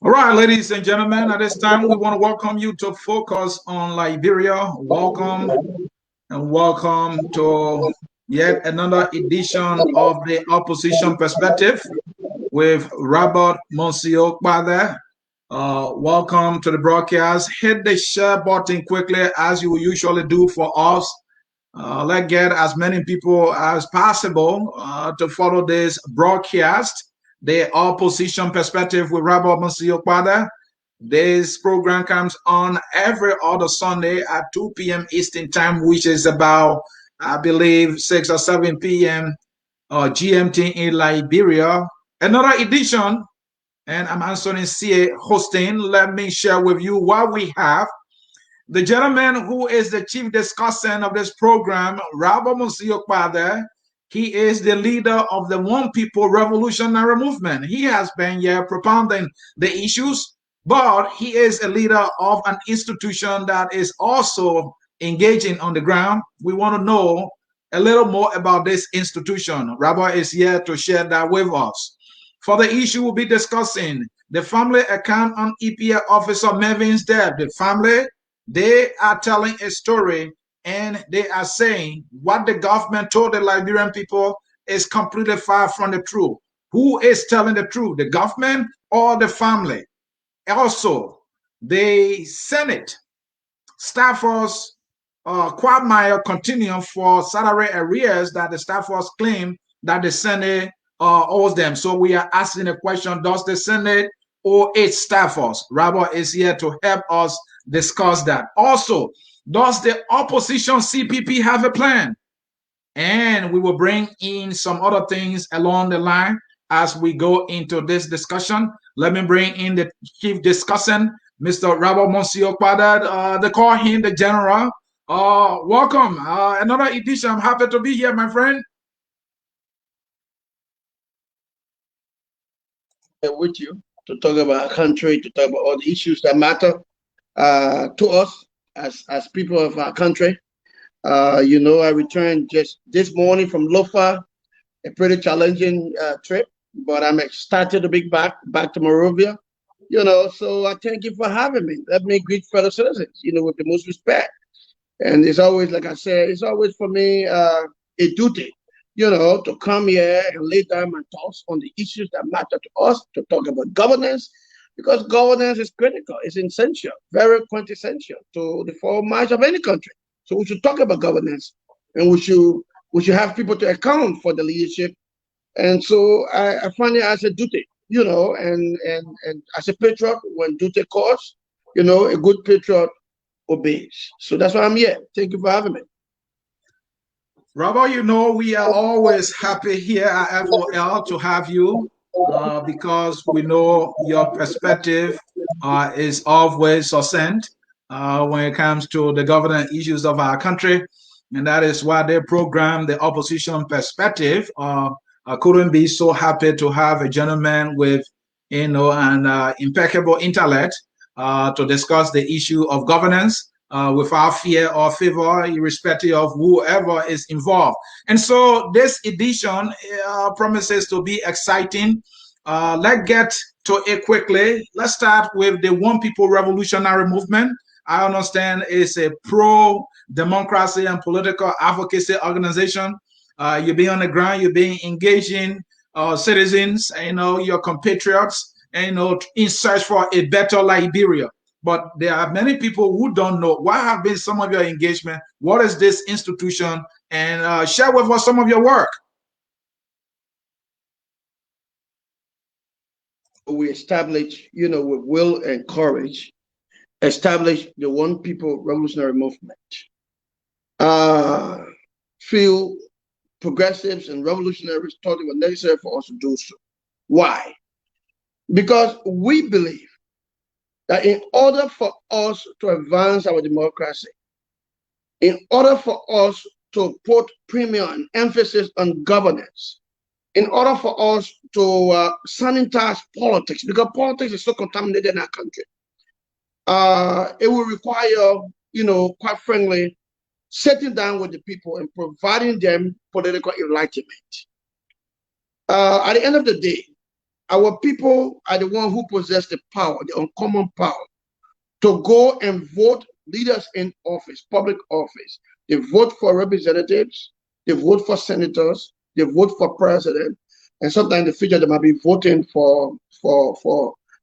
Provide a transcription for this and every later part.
All right, ladies and gentlemen, at this time, we want to welcome you to Focus on Liberia. Welcome and welcome to yet another edition of the Opposition Perspective with Robert Moncio Kpadeh. Welcome to the broadcast. Hit the share button quickly as you usually do for us. Let's get as many people as possible to follow this broadcast, the Opposition Perspective with Robert Moncio Kpadeh. This program comes on every other Sunday at 2 p.m. Eastern Time, which is about, I believe, 6 or 7 p.m. GMT in Liberia. Another edition, and I'm Anthony C.A. hosting. Let me share with you what we have. The gentleman who is the chief discussant of this program, Rabbi Moncio Kpadeh, he is the leader of the One People Revolutionary Movement. He has been here propounding the issues, but he is a leader of an institution that is also engaging on the ground. We want to know a little more about this institution. Rabbi is here to share that with us. For the issue, we'll be discussing the family account on EPA Officer Mervin's death. The family, they are telling a story and they are saying what the government told the Liberian people is completely far from the truth. Who is telling the truth, the government or the family? Also, the Senate staffers quagmire continue for salary arrears that the staffers claim that the Senate owes them. So we are asking the question, does the Senate owe its staffers? Rabbi is here to help us discuss that. Also, does the opposition CPP have a plan? And we will bring in some other things along the line as we go into this discussion. Let me bring in the chief discussant, Mr. Robert Moncio Kpadeh. They call him the general. Welcome. Another edition. I'm happy to be here, my friend. With you to talk about our country, to talk about all the issues that matter to us as people of our country. I returned just this morning from Lofa, a pretty challenging trip, but I'm excited to be back to Monrovia. So I thank you for having me. Let me greet fellow citizens, with the most respect. And it's always, like I said, it's always for me a duty, to come here and lay down my thoughts on the issues that matter to us, to talk about governance, because governance is critical, it's essential, very quintessential to the forward march of any country. So we should talk about governance, and we should have people to account for the leadership. And so I find it as a duty, and as a patriot, when duty calls, a good patriot obeys. So that's why I'm here. Thank you for having me. Robert, we are always happy here at FOL to have you because we know your perspective is always succinct when it comes to the governance issues of our country. And that is why they program the opposition perspective. I couldn't be so happy to have a gentleman with, an impeccable intellect to discuss the issue of governance without fear or favor, irrespective of whoever is involved. And so this edition promises to be exciting. Let's get to it quickly. Let's start with the One People Revolutionary Movement. I understand it's a pro-democracy and political advocacy organization. You've been on the ground, you've been engaging citizens, your compatriots, in search for a better Liberia. But there are many people who don't know what have been some of your engagement. What is this institution? And share with us some of your work. We established, with will and courage, established the One People Revolutionary Movement. Few progressives and revolutionaries thought it was necessary for us to do so. Why? Because we believe that in order for us to advance our democracy, in order for us to put premium and emphasis on governance, in order for us to sanitize politics, because politics is so contaminated in our country, it will require, quite frankly, sitting down with the people and providing them political enlightenment. At the end of the day, Our people are the one who possess the power, the uncommon power, to go and vote leaders in office, public office. They vote for representatives, they vote for senators, they vote for president, and sometimes in the future they might be voting for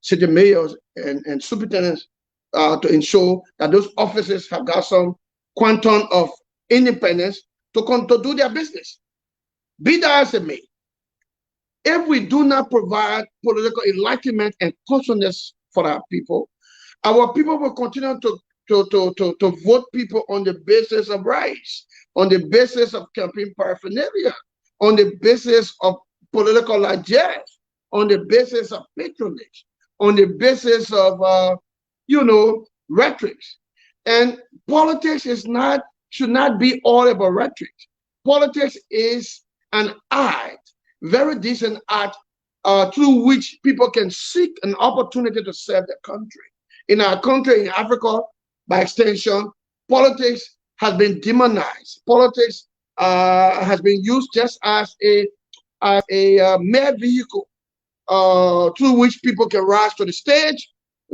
city mayors and superintendents to ensure that those offices have got some quantum of independence to do their business. Be that as it may, if we do not provide political enlightenment and consciousness for our people will continue to vote people on the basis of rights, on the basis of campaign paraphernalia, on the basis of political largesse, on the basis of patronage, on the basis of rhetoric. And politics should not be all about rhetoric. Politics is an art, very decent art, through which people can seek an opportunity to serve their country. In our country, in Africa, by extension, politics has been demonized. Politics has been used just as a mere vehicle through which people can rise to the stage,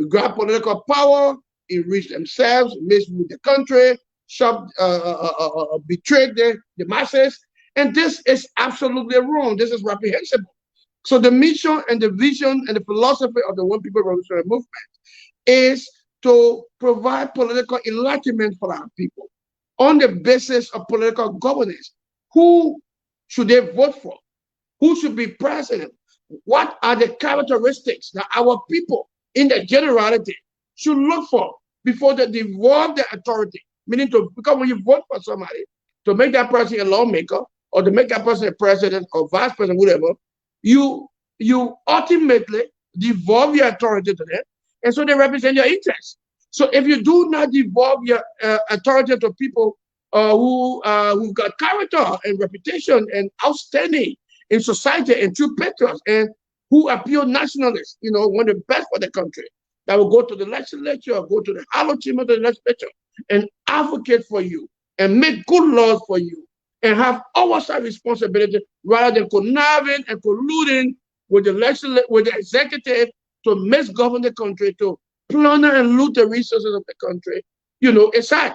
grab political power, enrich themselves, misrule the country, betray the masses. And this is absolutely wrong. This is reprehensible. So the mission and the vision and the philosophy of the One People Revolutionary Movement is to provide political enlightenment for our people on the basis of political governance. Who should they vote for? Who should be president? What are the characteristics that our people in the generality should look for before they devolve their authority? Meaning because when you vote for somebody, to make that person a lawmaker or to make that person a president or vice president, whatever, you ultimately devolve your authority to them. And so they represent your interests. So if you do not devolve your authority to people who've got character and reputation and outstanding in society and true patriots and who are pure nationalists, want the best for the country, that will go to the legislature or go to the hollow chamber of the legislature and advocate for you and make good laws for you and have oversight responsibility rather than conniving and colluding with the executive to misgovern the country, to plunder and loot the resources of the country. It's sad,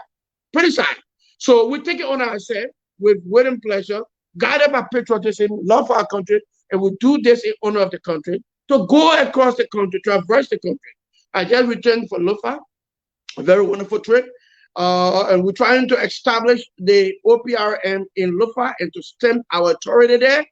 pretty sad. So we take it on ourselves with willing pleasure, guided by patriotism, love for our country, and we do this in honor of the country, to go across the country, traverse the country. I just returned from Lufa, a very wonderful trip. And we're trying to establish the OPRM in Lufa and to stamp our authority there.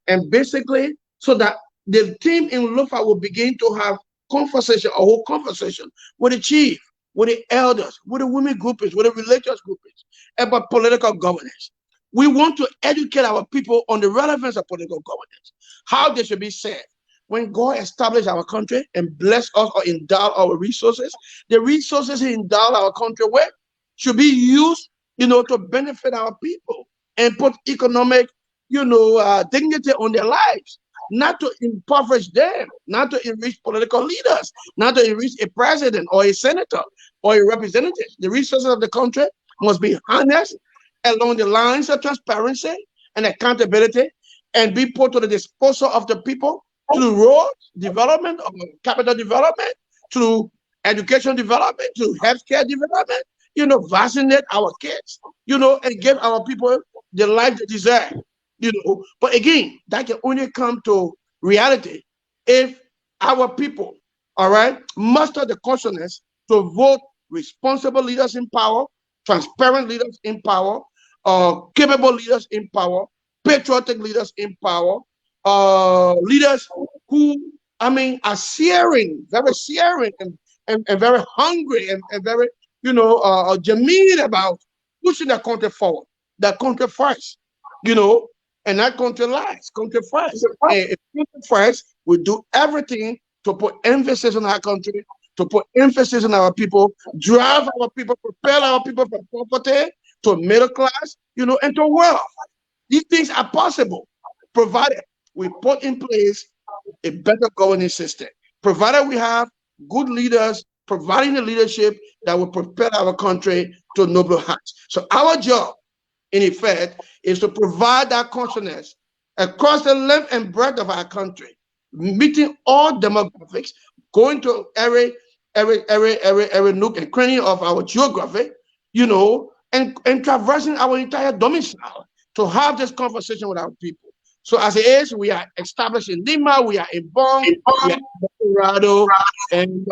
And basically, so that the team in Lufa will begin to have a whole conversation with the chief, with the elders, with the women groupings, with the religious groupings about political governance. We want to educate our people on the relevance of political governance, how they should be served. When God established our country and blessed us or endowed our resources, the resources He endowed our country with should be used, to benefit our people and put economic, dignity on their lives, not to impoverish them, not to enrich political leaders, not to enrich a president or a senator or a representative. The resources of the country must be harnessed along the lines of transparency and accountability and be put to the disposal of the people through roads development, or capital development, through education development, through healthcare development, vaccinate our kids, and give our people the life they deserve, But again, that can only come to reality if our people, all right, muster the consciousness to vote responsible leaders in power, transparent leaders in power, capable leaders in power, patriotic leaders in power, leaders who, are very searing and very hungry and very, genuine about pushing the country forward, the country first, and that country last, country first. And if country first, we do everything to put emphasis on our country, to put emphasis on our people, drive our people, propel our people from poverty to middle class, and to wealth. These things are possible, provided we put in place a better governance system, provided we have good leaders providing the leadership that will propel our country to noble heights. So our job, in effect, is to provide that consciousness across the length and breadth of our country, meeting all demographics, going to every nook and cranny of our geography, you know, and traversing our entire domicile to have this conversation with our people. So as it is, we are established in Lima, we are in Bonn, we are in Colorado, and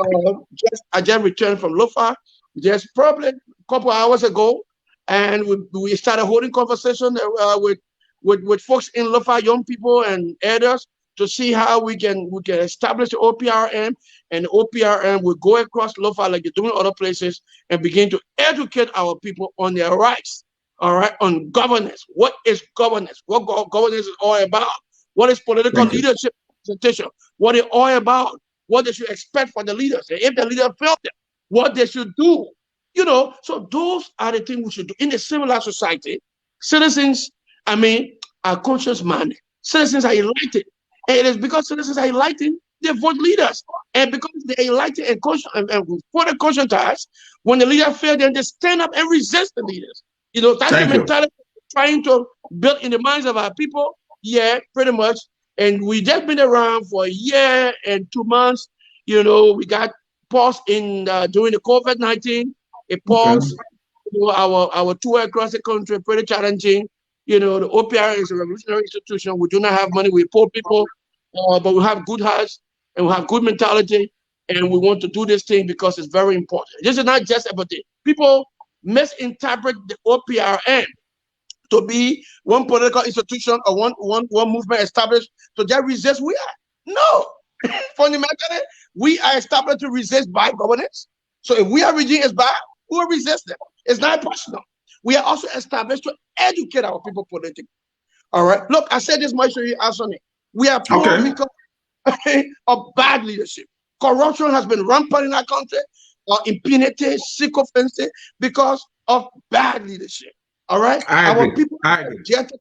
I just returned from Lofa just probably a couple hours ago, and we started holding conversation with folks in Lofa, young people and elders, to see how we can establish the OPRM, and the OPRM will go across Lofa like they're doing other places and begin to educate our people on their rights. All right, on governance. What is governance? What governance is all about? What is political leadership representation? What is all about? What they should expect from the leaders? And if the leader failed them, what they should do? You know, so those are the things we should do. In the civilized society, citizens, I mean, are conscious-minded. Citizens are enlightened. And it is because citizens are enlightened, they vote leaders. And because they are enlightened and further conscientized, when the leader fails, then they stand up and resist the leaders. You know, that's the mentality trying to build in the minds of our people. Yeah, pretty much. And we just been around for a year and 2 months. You know, we got paused in during the COVID-19. It paused. You know, our tour across the country, pretty challenging. You know, the OPR is a revolutionary institution. We do not have money. We poor people, but we have good hearts and we have good mentality. And we want to do this thing because it's very important. This is not just about it. People misinterpret the OPRM to be one political institution or one movement established to just resist we are. No. Fundamentally, we are established to resist bad governance. So if we are regime is bad, we will resist them. It's not personal. We are also established to educate our people politically. All right. Look, I said this much to you, Anthony. We are poor because of bad leadership. Corruption has been rampant in our country. Impunity, sycophancy, because of bad leadership. All right, our people are subjected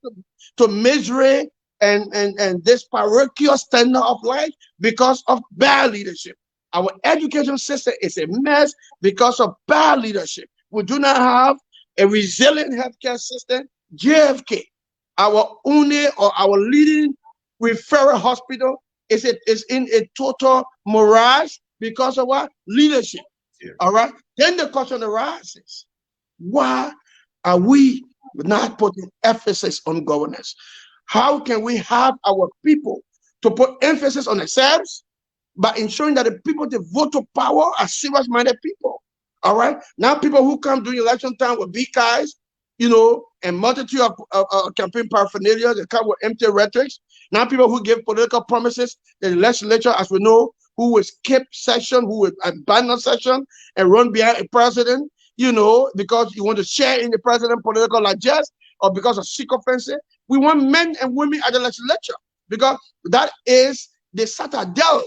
to misery and this parochial standard of life because of bad leadership. Our education system is a mess because of bad leadership. We do not have a resilient healthcare system. JFK, our only or our leading referral hospital, is in a total mirage because of what? Leadership. Yeah. All right. Then the question arises: why are we not putting emphasis on governance? How can we have our people to put emphasis on themselves by ensuring that the people they vote to power are serious-minded people? All right. Now, people who come during election time with big guys, you know, and multitude of campaign paraphernalia, they come with empty rhetorics. Now, people who give political promises, the legislature, as we know, who will skip session, who will abandon session and run behind a president, you know, because you want to share in the president's political largesse or because of sycophancy. We want men and women at the legislature because that is the citadel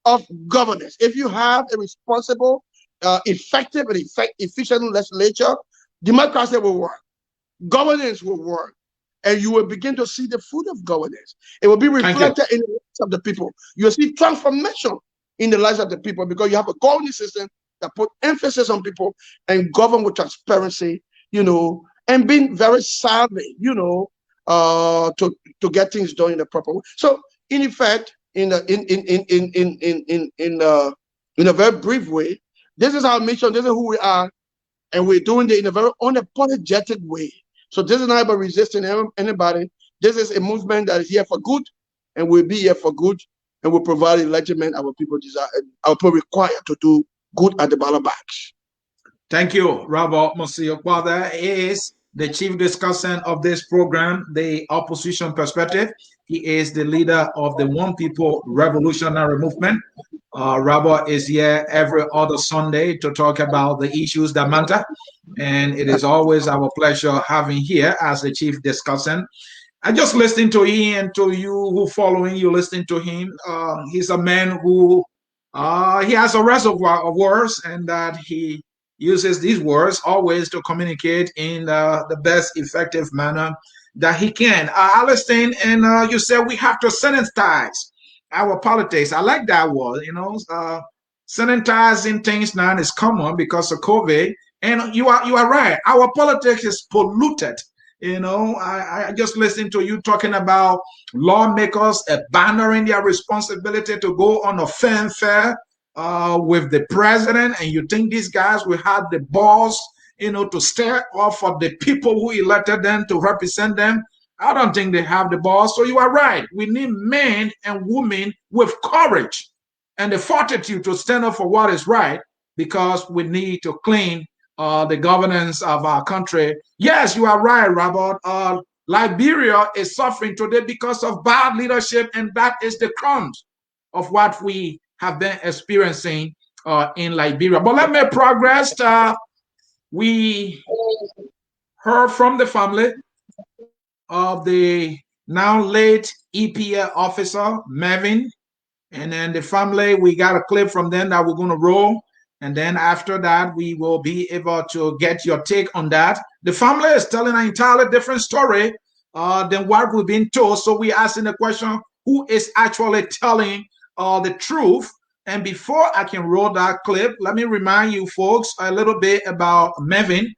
of governance. If you have a responsible, effective, and efficient legislature, democracy will work, governance will work, and you will begin to see the fruit of governance. It will be reflected in the lives of the people. You will see transformation in the lives of the people because you have a governance system that put emphasis on people and govern with transparency, you know, and being very savvy, you know, to get things done in the proper way. So, in effect, in a very brief way, this is our mission. This is who we are, and we're doing it in a very unapologetic way. So this is not about resisting anybody. This is a movement that is here for good, and will be here for good, and will provide enlightenment our people desire, our people require to do good at the ballot box. Thank you, Robert Moncio. Kpadeh is the chief discussant of this program, the opposition perspective. He is the leader of the One People Revolutionary Movement. Robert is here every other Sunday to talk about the issues that matter. And it is always our pleasure having here as the chief discussant. I just listening to him and to you who following you, listening to him. He's a man who he has a reservoir of words, and that he uses these words always to communicate in the best effective manner that he can. Alistair, and you said we have to sanitize our politics. I like that word, you know. Sanitizing things now is common because of COVID. And you are right. Our politics is polluted. You know, I just listened to you talking about lawmakers abandoning their responsibility to go on a fanfare with the president, and you think these guys will have the balls, you know, to stare off for the people who elected them to represent them? I don't think they have the balls. So you are right. We need men and women with courage and the fortitude to stand up for what is right, because we need to clean the governance of our country. Yes, you are right, Robert. Liberia is suffering today because of bad leadership, and that is the crumbs of what we have been experiencing in Liberia. But let me progress. We heard from the family of the now late EPA officer, Mervin. And then the family, we got a clip from them that we're going to roll. And then after that, we will be able to get your take on that. The family is telling an entirely different story than what we've been told. So we're asking the question, who is actually telling the truth? And before I can roll that clip, let me remind you folks a little bit about Mervin.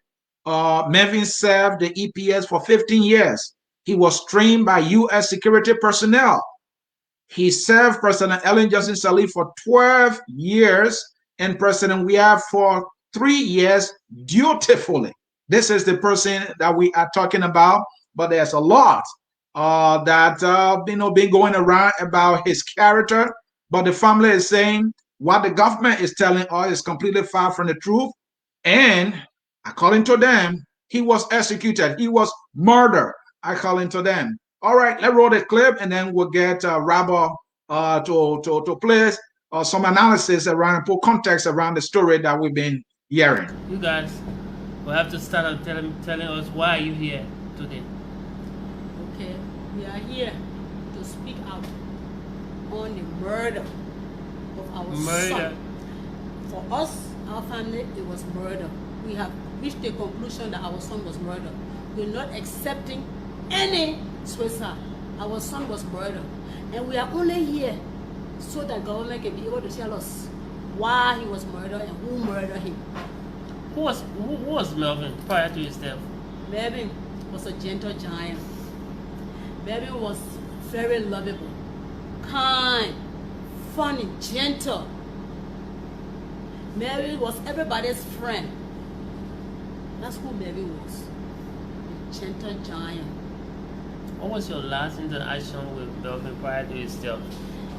Mervin served the EPS for 15 years. He was trained by U.S. security personnel. He served President Ellen Johnson Sirleaf for 12 years and President Weah for 3 years dutifully. This is the person that we are talking about, but there's a lot that been going around about his character. But the family is saying what the government is telling us is completely far from the truth. And according to them, he was executed. He was murdered, according to them. All right, let's roll the clip, and then we'll get Rabba to play some analysis around, put context around the story that we've been hearing. You guys will have to start out telling us why you here today. Okay, we are here to speak out on the murder of our son. For us, our family, it was murder. We have reached the conclusion that our son was murdered. We're not accepting any suicide. Our son was murdered. And we are only here so that government can be able to tell us why he was murdered and who murdered him. Who was Melvin prior to his death? Melvin was a gentle giant. Melvin was very lovable, kind, funny, gentle. Melvin was everybody's friend. That's who Melvin was. A gentle giant. What was your last interaction with Melvin prior to his death?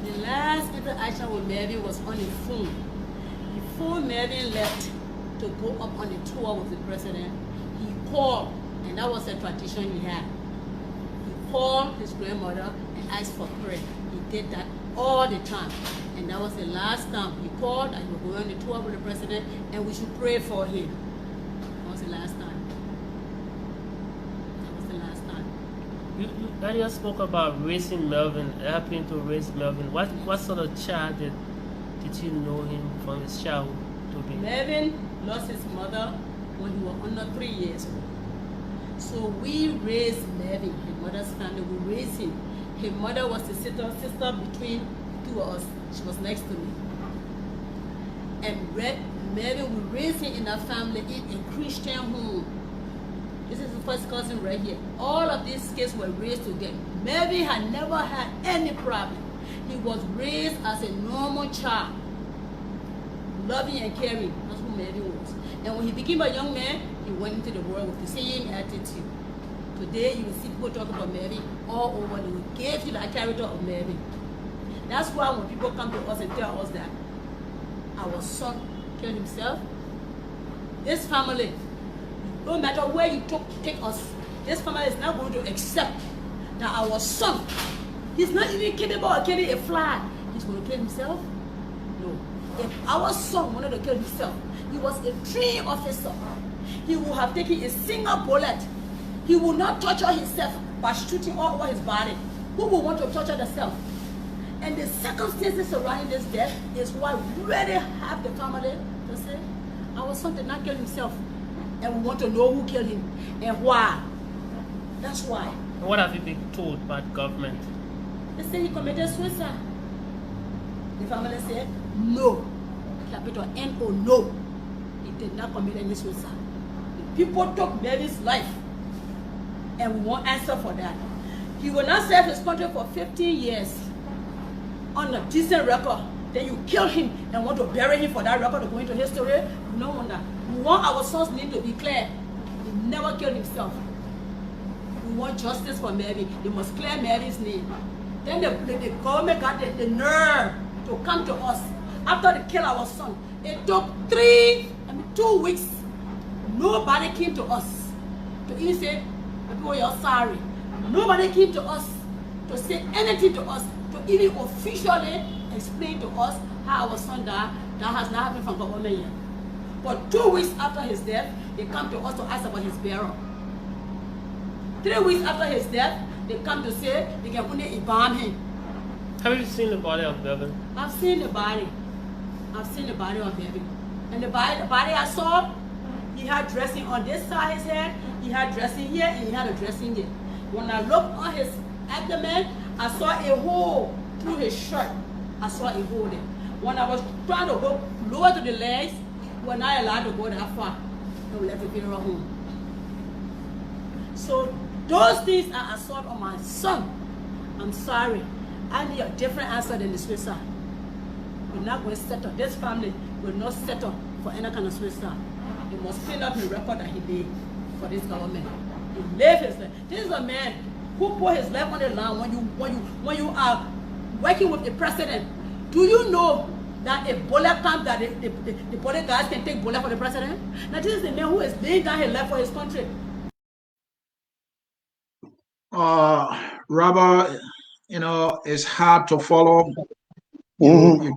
The last interaction with Melvin was on the phone. Before Melvin left to go up on the tour with the president, he called, and that was a tradition he had. He called his grandmother and asked for prayer. He did that all the time. And that was the last time he called and he was going on the tour with the president, and we should pray for him. That was the last time. You earlier spoke about raising Melvin, helping to raise Melvin. What sort of child did you know him from his childhood to be? Melvin lost his mother when he was under 3 years old. So we raised Melvin, his mother's family, we raised him. His mother was the sister between two of us. She was next to me. And Melvin, we raised him in a family, in a Christian home. This is the first cousin right here. All of these kids were raised together. Melvin had never had any problem. He was raised as a normal child. Loving and caring. That's who Melvin was. And when he became a young man, he went into the world with the same attitude. Today, you will see people talk about Melvin all over. They will give you that character of Melvin. That's why when people come to us and tell us that our son killed himself, this family, no matter where you take us, this family is not going to accept that our son, he's not even capable of killing a fly. He's going to kill himself? No. If our son wanted to kill himself, he was a trained officer. He would have taken a single bullet. He would not torture himself by shooting all over his body. Who would want to torture themselves? And the circumstances surrounding this death is why we really have the family to say, our son did not kill himself. And we want to know who killed him and why. That's why. And what have you been told by the government? They say he committed suicide. The family said, no. Capital N-O, no. He did not commit any suicide. The people took Melvin's life. and we won't answer for that. He will not serve his country for 15 years on a decent record. Then you kill him and want to bury him for that record to go into history. No wonder. We want our son's name to be clear. He never killed himself. We want justice for Mary. They must clear Mary's name. Then the government got the nerve to come to us after they killed our son. It took 2 weeks. Nobody came to us to even say, people, you're sorry. Nobody came to us to say anything to us, to even officially explain to us how our son died. That has not happened from government yet. But 2 weeks after his death, they come to us to ask about his burial. 3 weeks after his death, they come to say they can only embalm him. Have you seen the body of Bevan? I've seen the body. I've seen the body of Bevan. And the body I saw, he had dressing on this side of his head, he had dressing here, and he had a dressing here. When I looked on his abdomen, I saw a hole through his shirt. I saw a hole there. When I was trying to go lower to the legs, we were not allowed to go that far. And we left the funeral home. So those things are assault on my son. I'm sorry. I need a different answer than the suicide. We're not going to settle. This family will not settle for any kind of suicide. They must clean up the record that he made for this government. He lived his life. This is a man who put his life on the line when you are working with the president. Do you know that a bullet comes that the bullet guys can take bullet for the president? Now this is the man who is laying down his life for his country. Robert, it's hard to follow. You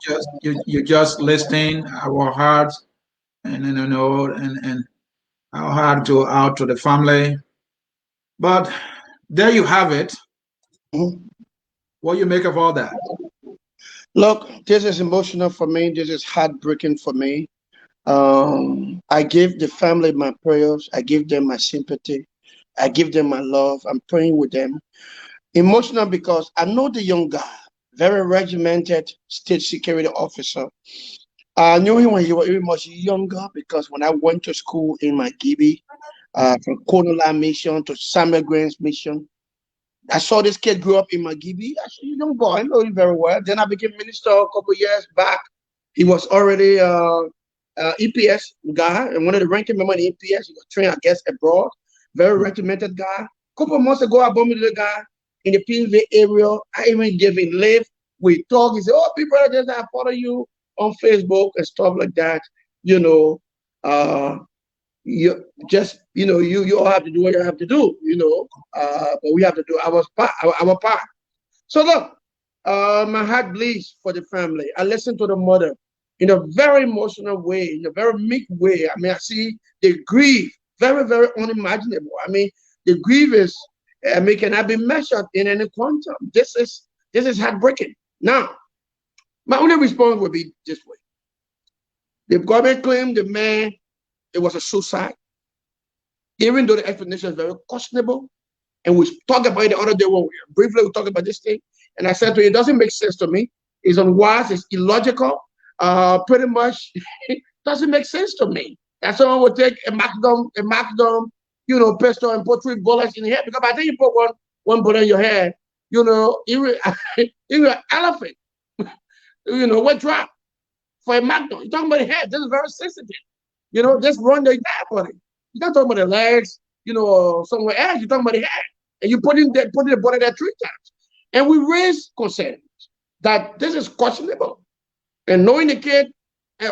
just listening our hearts, and and our heart out to the family. But there you have it. What do you make of all that? Look, this is emotional for me. This is heartbreaking for me. I give the family my prayers. I give them my sympathy. I give them my love. I'm praying with them. Emotional because I know the young guy, very regimented state security officer. I knew him when he was very much younger because when I went to school in my Gibi, from Konola mission to Samuel Green's mission, I saw this kid grow up in my Gibi. I said, young boy, I know him very well. Then I became minister a couple years back. He was already EPS guy and one of the ranking members in EPS. He was trained, I guess, abroad. Very regimented guy. A couple months ago, I bumped into the guy in the PV area. I even gave him lift. We talk. He said, "Oh, people, I follow you on Facebook and stuff like that." You just you all have to do what you have to do. But we have to do our part. So look, my heart bleeds for the family. I listened to the mother in a very emotional way, in a very meek way. I mean, I see the grief, very, very unimaginable. I mean, the grief is, cannot be measured in any quantum. This is heartbreaking. Now, my only response would be this way. The government claimed the man, it was a suicide, even though the explanation is very questionable. And we talked about it the other day when briefly we talked about this thing. And I said to you, it doesn't make sense to me. It's unwise, it's illogical. Pretty much it doesn't make sense to me that someone would take a Magnum, pistol and put 3 bullets in the head. Because I think you put one bullet in your head, even an elephant, what drop for a Magnum. You're talking about the head. This is very sensitive. Just run the entire body. You're not talking about the legs, or somewhere else. You're talking about the head. And you put in the bullet there 3 times. And we raised concerns that this is questionable. And knowing the kid,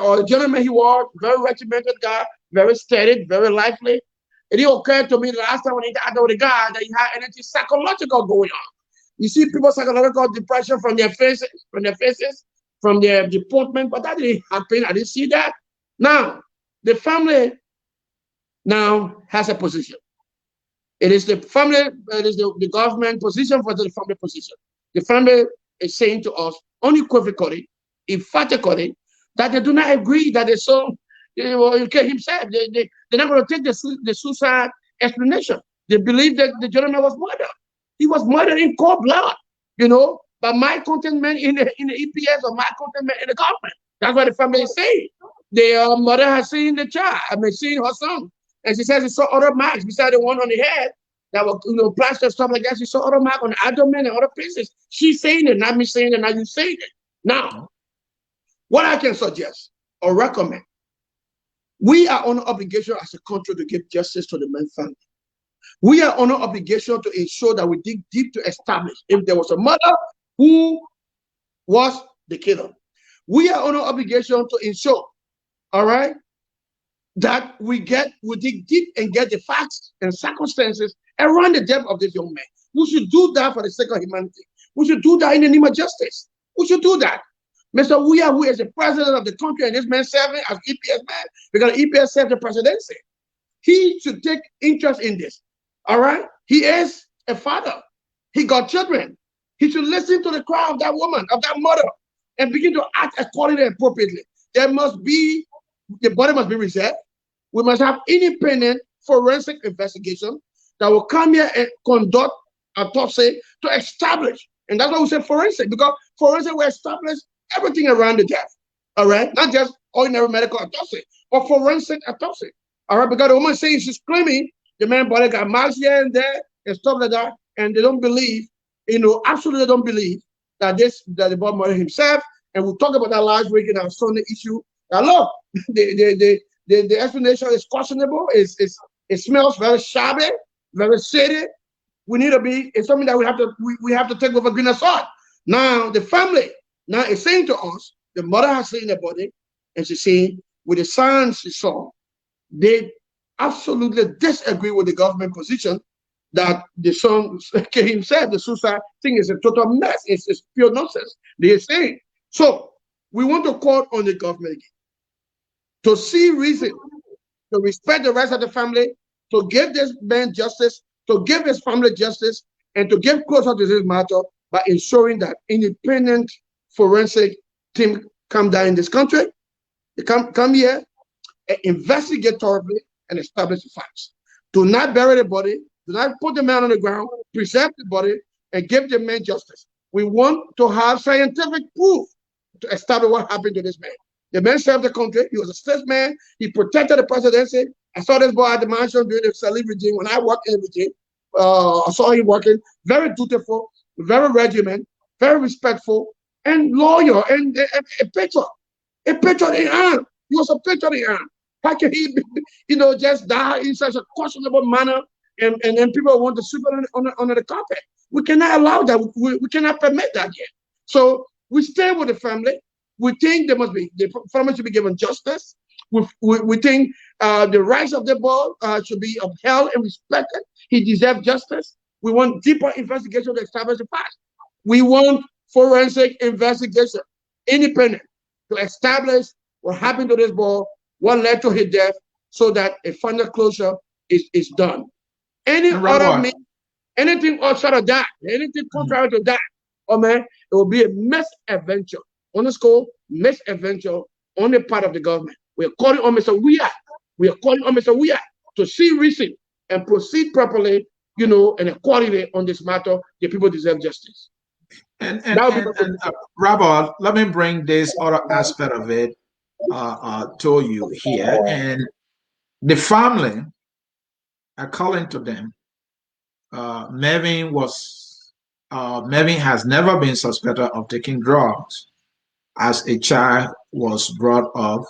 or the gentleman he was, very regimented guy, very steady, very lively, it occurred to me the last time when he talked with the guy that he had anything psychological going on. You see people psychological depression from their faces, from their deportment, but that didn't happen. I didn't see that. Now, the family now has a position. It is the family, it is the government position for the family position. The family is saying to us unequivocally, emphatically, that they do not agree that the son killed himself. They're not going to take the suicide explanation. They believe that the gentleman was murdered. He was murdered in cold blood, by my contentment in the EPS or my contentment in the government. That's what the family is saying. The mother has seen the child, seen her son. And she says she saw other marks beside the one on the head that were, plastered stuff like that. She saw other mark on the abdomen and other places. She's saying it, not me saying it, not you saying it. Now, what I can suggest or recommend, we are on obligation as a country to give justice to the man's family. We are on obligation to ensure that we dig deep to establish if there was a mother who was the killer. We are on obligation to ensure, all right, that we dig deep and get the facts and circumstances around the death of this young man. We should do that for the sake of humanity. We should do that in the name of justice. We should do that. Mr. Weah, who is the president of the country, and this man serving as EPS man, because EPS served the presidency. He should take interest in this. All right? He is a father. He got children. He should listen to the cry of that woman, of that mother, and begin to act accordingly and appropriately. The body must be reserved. We must have independent forensic investigation that will come here and conduct autopsy to establish. And that's why we say forensic, because forensic will establish everything around the death. All right? Not just ordinary medical autopsy, but forensic autopsy. All right? Because the woman saying she's screaming, the man's body got marks here and there and stuff like that, and they don't believe, absolutely don't believe that the boy murdered himself. And we'll talk about that last week in our Sunday issue. Now, look, the explanation is questionable. It smells very shabby, very shady. We need to be. It's something that we have to take with a grain of salt. Now, the family now is saying to us, the mother has seen the body, and she's saying with the signs she saw, they absolutely disagree with the government position that the son himself, the suicide thing is a total mess. It's pure nonsense. They're saying. So we want to call on the government again to see reason, to respect the rights of the family, to give this man justice, to give his family justice, and to get closer to this matter by ensuring that independent forensic team come down in this country, they come here and investigate thoroughly and establish the facts. Do not bury the body, do not put the man on the ground, preserve the body, and give the man justice. We want to have scientific proof to establish what happened to this man. The man served the country. He was a statesman. He protected the presidency. I saw this boy at the mansion during the Salih regime. When I worked in the regime, I saw him working, very dutiful, very regimented, very respectful, and loyal, and a patriot. A patriot in Iran. He was a patriot in Iran. How can he, just die in such a questionable manner, and then people want to sweep it under the carpet? We cannot allow that. We cannot permit that yet. So we stay with the family. We think the family should be given justice. We think the rights of the boy should be upheld and respected. He deserves justice. We want deeper investigation to establish the facts. We want forensic investigation, independent, to establish what happened to this boy, what led to his death, so that a final closure is done. Anything outside of that, anything contrary to that, it will be a misadventure. Underscore misadventure on the part of the government. We are calling on Mr. Weah. We are calling on Mr. Weah to see reason and proceed properly, and accordingly on this matter. The people deserve justice. And Robert, let me bring this other aspect of it to you here. And the family, according to them, Melvin has never been suspected of taking drugs as a child was brought up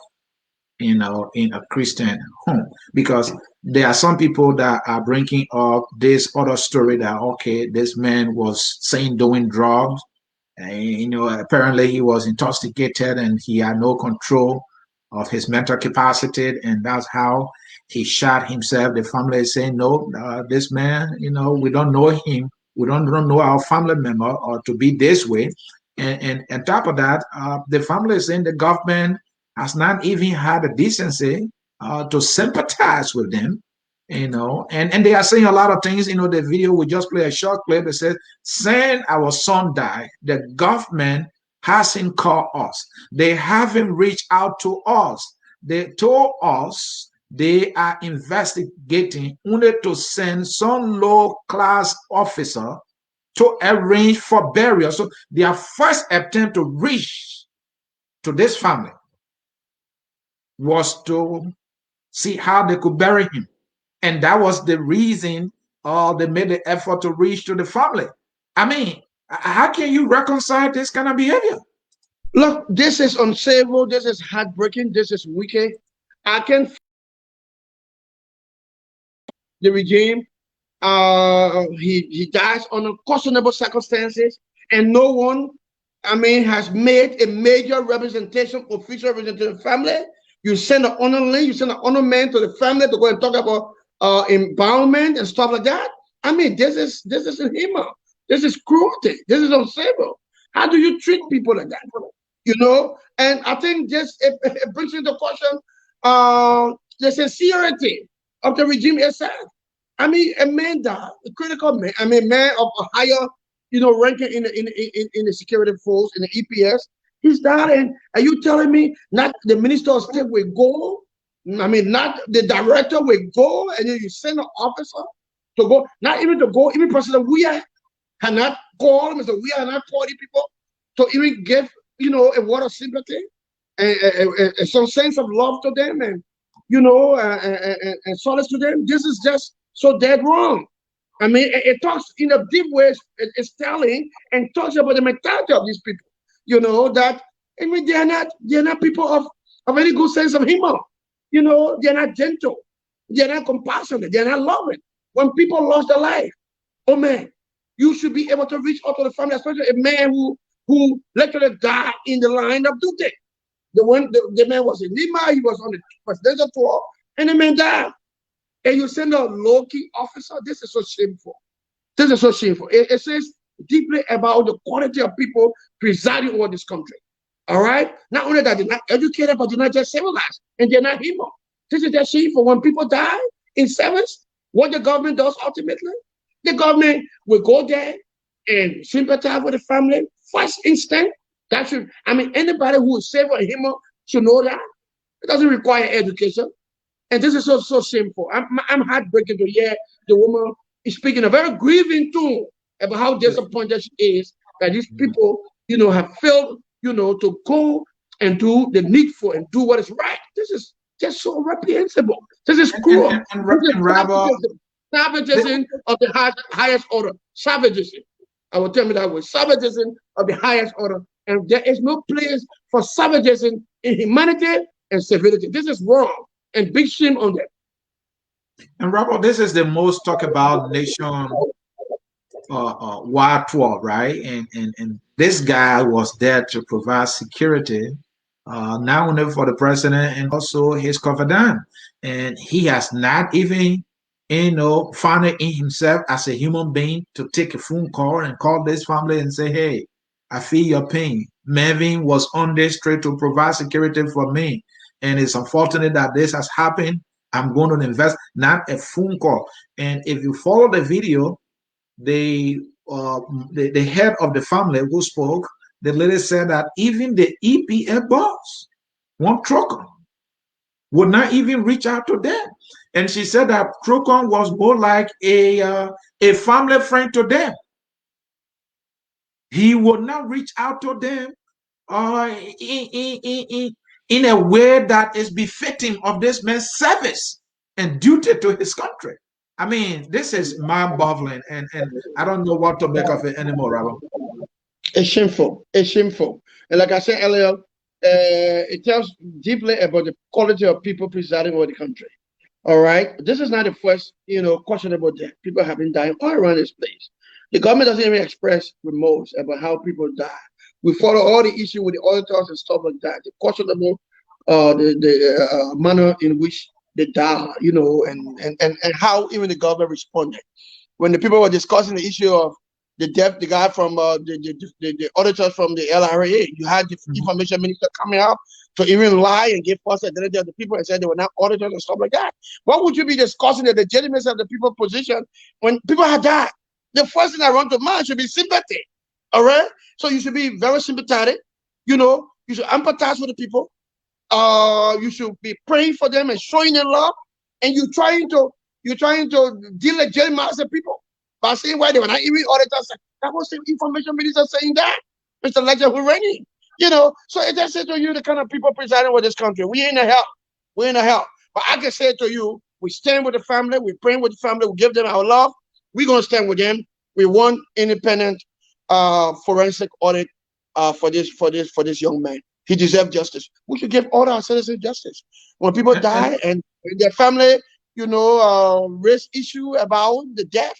in a Christian home, because there are some people that are bringing up this other story that, okay, this man was seen doing drugs, and apparently he was intoxicated and he had no control of his mental capacity, and that's how he shot himself. The family is saying, no, this man, we don't know him, we don't know our family member or to be this way. And on top of that, the family is saying the government has not even had the decency to sympathize with them, and they are saying a lot of things. The video, we just play a short clip. It says, saying our son died, the government hasn't called us. They haven't reached out to us. They told us they are investigating only to send some low-class officer to arrange for burial. So their first attempt to reach to this family was to see how they could bury him. And that was the reason they made the effort to reach to the family. I mean, how can you reconcile this kind of behavior? Look, this is unsavory. This is heartbreaking. This is wicked. I can the regime. He dies under questionable circumstances, and no one, I mean, has made a major representation, official representation of the family. You send an honor link, you send an honor man to the family to go and talk about empowerment and stuff like that. I mean, this is inhuman. This is cruelty. This is unsavory. How do you treat people like that? You know, and I think this it brings into question the sincerity of the regime itself. I mean, a man died, a critical man. I mean, man of a higher, you know, ranking in the security force in the EPS. He's died, and are you telling me not the minister of state will go? I mean, not the director will go, and then you send an officer to go, not even to go. Even President Weah cannot call Mr. Weah cannot call the people to even give, you know, a word of sympathy and some sense of love to them, and you know, and solace to them. This is just so dead wrong. I mean, it talks in a deep way. It's telling and talks about the mentality of these people. You know that I mean they're not people of any good sense of humor. You know, they're not gentle, they're not compassionate, they're not loving. When people lost their life, oh man, you should be able to reach out to the family, especially a man who literally died in the line of duty. The man was in Lima, he was on the presidential tour, and the man died. And you send a low-key officer. This is so shameful. This is so shameful. It says deeply about the quality of people presiding over this country. All right? Not only that, they're not educated, but they're not just civilized. And they're not human. This is just shameful. When people die in service, what the government does ultimately, the government will go there and sympathize with the family. First instant, that should, I mean, anybody who is saved or human should know that. It doesn't require education. And this is so shameful. I'm heartbroken to hear the woman is speaking a very grieving tone about how disappointed she is that these people, you know, have failed, you know, to go and do the needful and do what is right. This is just so reprehensible. This is cruel. Savagism of the highest order. Savagism. I will tell me that word. Savagism of the highest order. And there is no place for savagism in humanity and civility. This is wrong. And big shame on them. And Robert, this is the most talked about nation wide tour, right? And this guy was there to provide security, not only for the president and also his confidant. And he has not even, you know, found it in himself as a human being to take a phone call and call this family and say, hey, I feel your pain. Melvin was on this trip to provide security for me. And it's unfortunate that this has happened. I'm going to invest, not a phone call. And if you follow the video, the head of the family who spoke, the lady said that even the EPA boss, one trucker, would not even reach out to them. And she said that Crocon was more like a family friend to them. He would not reach out to them in a way that is befitting of this man's service and duty to his country. I mean, this is mind-boggling, and I don't know what to make of it anymore, Robert. It's shameful. It's shameful. And like I said earlier, it tells deeply about the quality of people presiding over the country. All right? This is not the first, you know, questionable death. People have been dying all around this place. The government doesn't even express remorse about how people die. We follow all the issue with the auditors and stuff like that. The questionable, the manner in which they die, you know, and how even the government responded. When the people were discussing the issue of the death, the guy from the auditors from the LRA, you had the information minister coming out to even lie and give false identity of the people and said they were not auditors and stuff like that. What would you be discussing the legitimacy of the people's position when people had died? The first thing that runs to mind should be sympathy. All right? So you should be very sympathetic. You know, you should empathize with the people. You should be praying for them and showing them love. And you're trying to delegitimize the people by saying why they were not even auditors. That was the information minister saying that, Mr. Ledger Hurrani. You know, so it just says to you the kind of people presiding over this country. We in the hell. We're in the hell. But I can say to you, we stand with the family, we pray with the family, we give them our love, We're gonna stand with them. We want independent forensic audit for this young man. He deserves justice. We should give all our citizens justice. When people die and their family, raise issue about the death,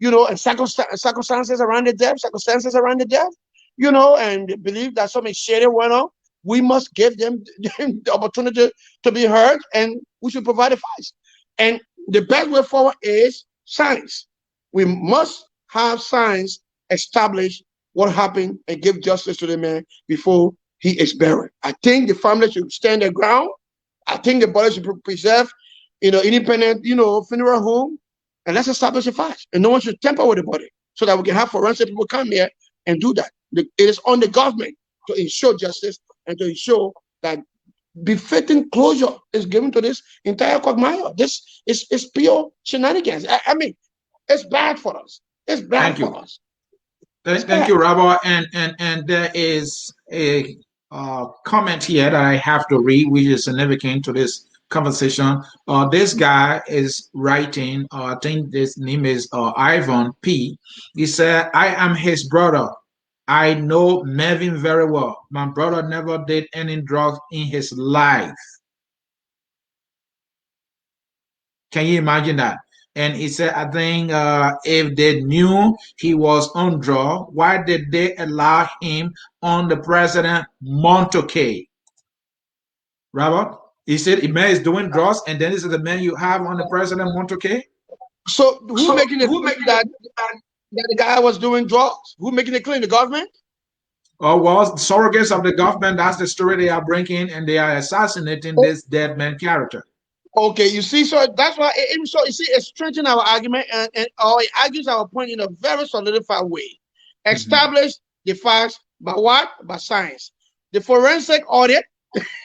and circumstances around the death, and believe that something shady went on, we must give them the opportunity to be heard, and we should provide advice. And the best way forward is science. We must have science establish what happened and give justice to the man before he is buried. I think the family should stand their ground. I think the body should preserve, independent, funeral home, and let's establish a fact. And no one should tamper with the body so that we can have forensic people come here and do that. It is on the government to ensure justice and to ensure that befitting closure is given to this entire quagmire. This is pure shenanigans. I mean, it's bad for us. It's bad for us. Thank you, Robert. And there is a comment here that I have to read, which is significant to this conversation. This guy is writing, I think this name is Ivan P. He said, I am his brother. I know Melvin very well. My brother never did any drugs in his life. Can you imagine that? And he said, I think if they knew he was on drugs, why did they allow him on the president Moncio? Robert, he said, the man is doing drugs, and then this is the man you have on the president Moncio? So who making that the guy was doing drugs? Who making it clean? The government? Oh, well, surrogates of the government, that's the story they are bringing, and they are assassinating this dead man character. Okay, you see, so that's why, so you see, it strengthens our argument, and or it argues our point in a very solidified way. Establish the facts by what? By science. The forensic audit,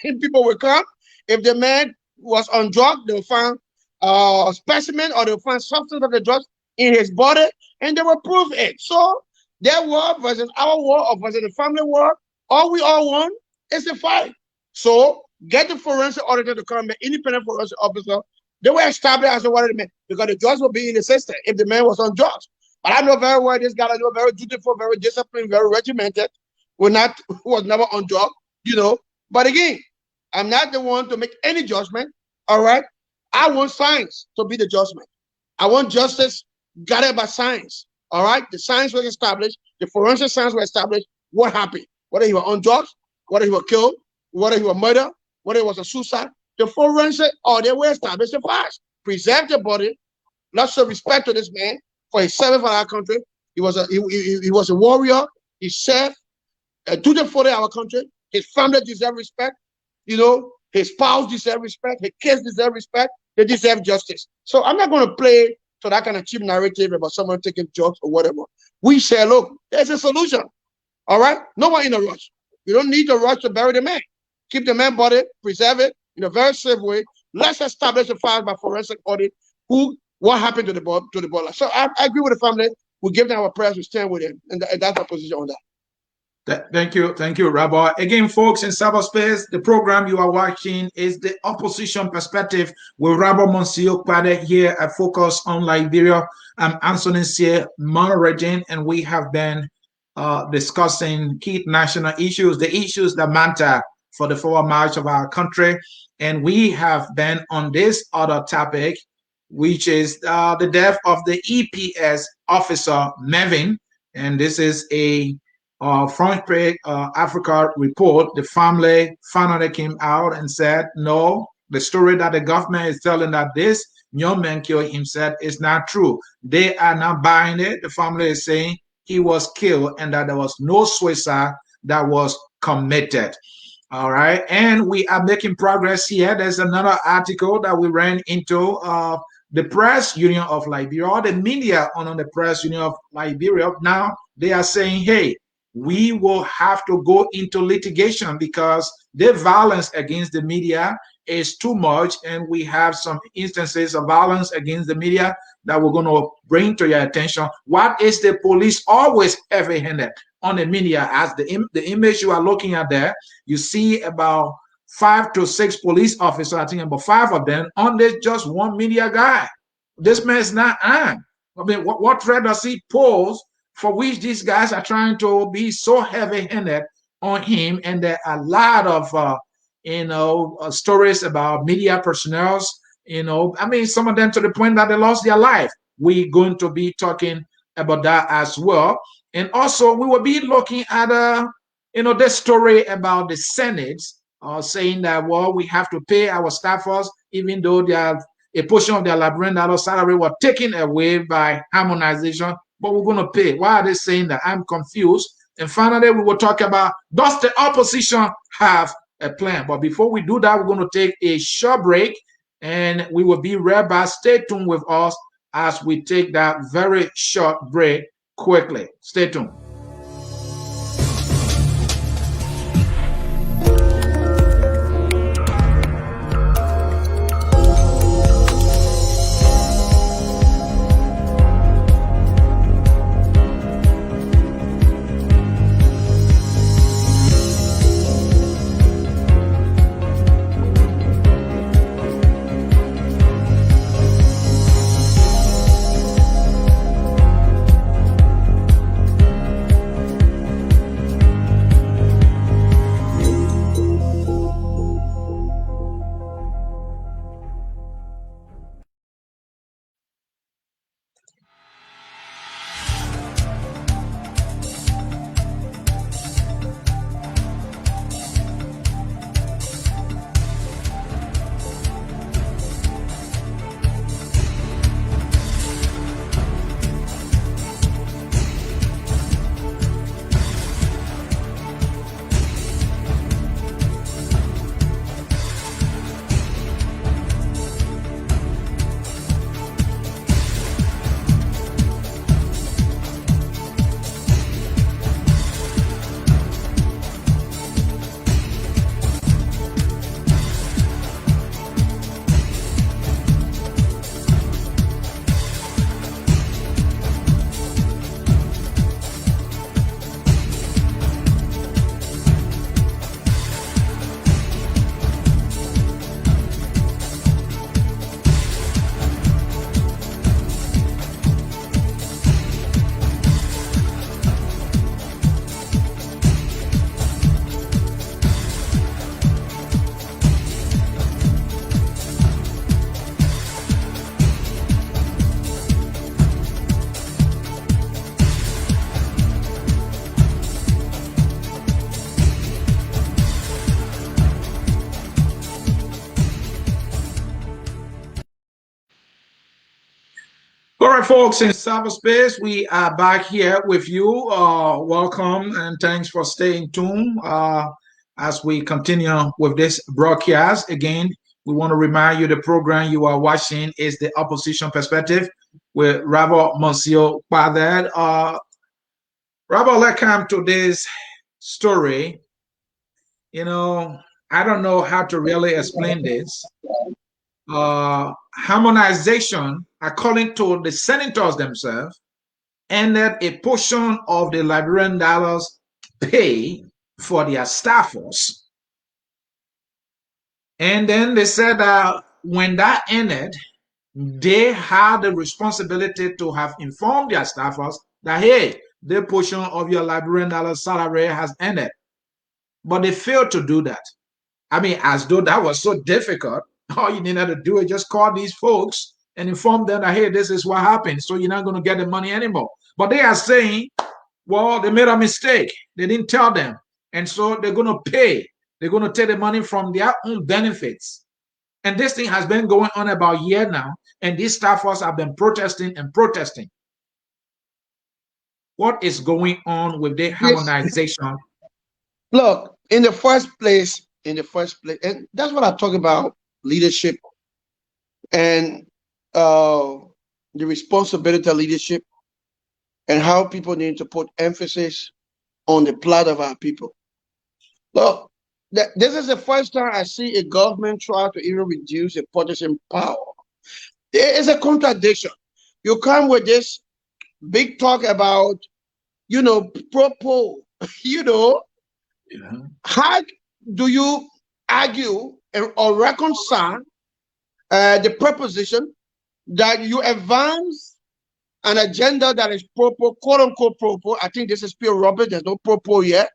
people will come. If the man was on drugs, they will find a specimen or they will find substance of the drugs in his body, and they will prove it. So their war versus our war or versus the family war, all we all want is a fight. So get the forensic auditor to come, an independent forensic officer. They were established as a what the man, because the drugs will be in the system if the man was on drugs. But I know very well this guy, I know very dutiful, very disciplined, very regimented, was never on drugs, But again, I'm not the one to make any judgment. All right. I want science to be the judgment. I want justice guided by science. All right. The science was established, the forensic science was established. What happened? Whether he was on drugs, whether he was killed, whether he was murdered, whether it was a suicide, the forensic audit will establish the facts. Preserve the body. Let's show respect to this man for his service for our country. He was a warrior. He served dutifully for our country. His family deserve respect. His spouse deserve respect. His kids deserve respect. They deserve justice. So I'm not going to play to that kind of cheap narrative about someone taking drugs or whatever. We say, look, there's a solution. All right? No one in a rush. You don't need to rush to bury the man. Keep the man body, preserve it in a very safe way. Let's establish the facts by forensic audit. What happened to the body? So I agree with the family. We give them our prayers. We stand with them, and that's our position on that. Thank you, Rabbi. Again, folks, in cyberspace, the program you are watching is the opposition perspective with Rabbi Moncio Kpadeh here at Focus on Liberia. I'm Anthony C. Monregin, and we have been discussing key national issues, the issues that matter for the forward march of our country. And we have been on this other topic, which is the death of the EPS officer, Melvin. And this is a front page Africa report. The family finally came out and said, no, the story that the government is telling that this young man killed himself is not true. They are not buying it. The family is saying he was killed and that there was no suicide that was committed. All right. And we are making progress here. There's another article that we ran into the Press Union of Liberia, or the media on the Press Union of Liberia. Now they are saying, hey, we will have to go into litigation because the violence against the media is too much. And we have some instances of violence against the media that we're going to bring to your attention. What is the police always heavy-handed on the media? As the image you are looking at there, you see about 5 to 6 police officers, I think about 5 of them, on this just one media guy. This man is not armed. I mean, what threat does he pose for which these guys are trying to be so heavy-handed on him? And there are a lot of, stories about media personnel. I mean, some of them to the point that they lost their life. We're going to be talking about that as well. And also, we will be looking at, this story about the Senate saying that, well, we have to pay our staffers, even though they have a portion of their Liberian dollar salary was taken away by harmonization, but we're going to pay. Why are they saying that? I'm confused. And finally, we will talk about, does the opposition have a plan? But before we do that, we're going to take a short break, and we will be right back. Stay tuned with us as we take that very short break quickly. Stay tuned. All right, folks, in cyberspace, we are back here with you. Welcome and thanks for staying tuned as we continue with this broadcast. Again, we want to remind you the program you are watching is The Opposition Perspective with Rabbi Moncio Kpadeh. Rabbi, let's come to this story. I don't know how to really explain this. Harmonization, according to the senators themselves, ended a portion of the Liberian dollars pay for their staffers. And then they said that when that ended, they had the responsibility to have informed their staffers that, hey, the portion of your Liberian dollar salary has ended. But they failed to do that. I mean, as though that was so difficult. All you needed to do is just call these folks and inform them that, hey, this is what happened, so you're not going to get the money anymore. But they are saying, well, they made a mistake. They didn't tell them. And so they're going to pay. They're going to take the money from their own benefits. And this thing has been going on about a year now, and these staffers have been protesting and protesting. What is going on with the harmonization? Look, in the first place, and that's what I talk about, leadership and the responsibility of leadership and how people need to put emphasis on the plight of our people. Look, this is the first time I see a government try to even reduce a purchasing power. There is a contradiction. You come with this big talk about, propos, how do you argue or reconcile the proposition that you advance an agenda that is pro-poor, quote unquote pro-poor. I think this is pure rubbish. There's no pro-poor yet.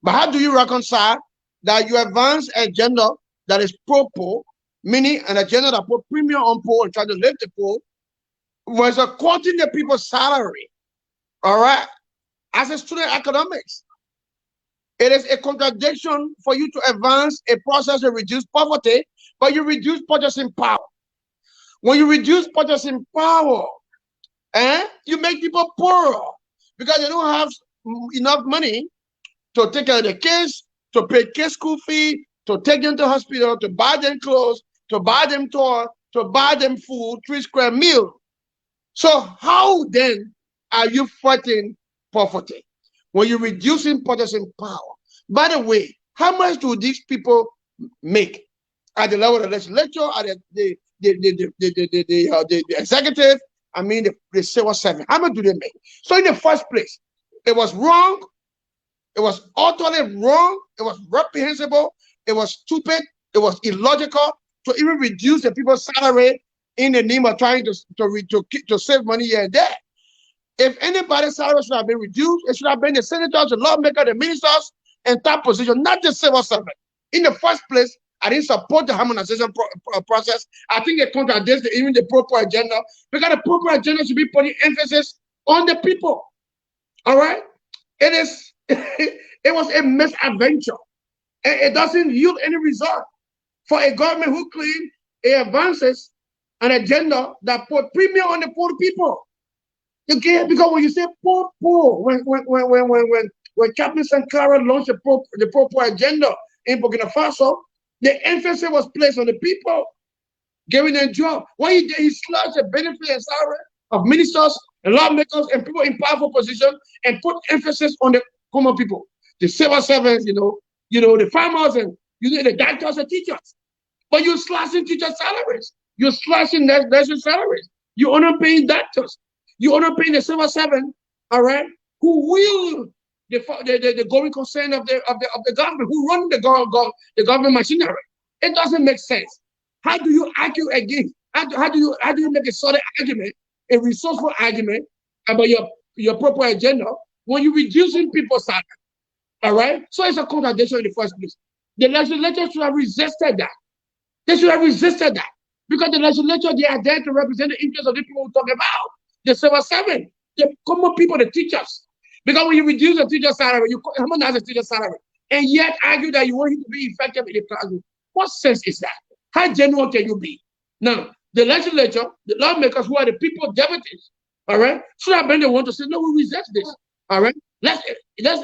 But how do you reconcile that you advance an agenda that is pro-poor, meaning an agenda that put premium on poor and try to lift the poor, was cutting the people's salary? All right, as a student economics, it is a contradiction for you to advance a process to reduce poverty, but you reduce purchasing power. When you reduce purchasing power, you make people poorer because they don't have enough money to take care of the kids, to pay kids school fee, to take them to hospital, to buy them clothes, to buy them toys, to buy them food, 3 square meal. So how then are you fighting poverty? When you're reducing purchasing power. By the way, how much do these people make at the level of the legislature, at the executive, I mean the civil servant? How much do they make? So in the first place, it was wrong. It was utterly wrong. It was reprehensible. It was stupid. It was illogical to even reduce the people's salary in the name of trying to save money here and there. If anybody's salary should have been reduced, it should have been the senators, the lawmakers, the ministers, and top position, not the civil servant. In the first place, I didn't support the harmonization process. I think it contradicts even the pro-poor agenda, because the pro-poor agenda should be putting emphasis on the people. All right? It is. It was a misadventure. It doesn't yield any result for a government who claims it advances an agenda that put premium on the poor people. Okay, because when you say poor, when Captain Sankara launched the pro-poor agenda in Burkina Faso, the emphasis was placed on the people, giving them job. What he did, he slashed the benefit and salary of ministers and lawmakers and people in powerful positions and put emphasis on the common people, the civil servants, the farmers, and the doctors and teachers. But you're slashing teachers' salaries. You're slashing nurses' salaries. You're underpaying doctors. You're underpaying the civil servant, all right, who will the going concern of the government, who run the government machinery. It doesn't make sense. How do you argue against? How do you make a solid argument, a resourceful argument about your proper agenda when you're reducing people's salary? All right, so it's a contradiction in the first place. The legislature should have resisted that. They should have resisted that, because the legislature, they are there to represent the interests of the people we talk about, the civil servant, the common people, the teachers. Because when you reduce a teacher's salary, you harmonize a teacher's salary, and yet argue that you want him to be effective in the classroom. What sense is that? How genuine can you be? Now, the legislature, the lawmakers who are the people deputies, all right, should have been the one to say, no, we resist this. All right, let's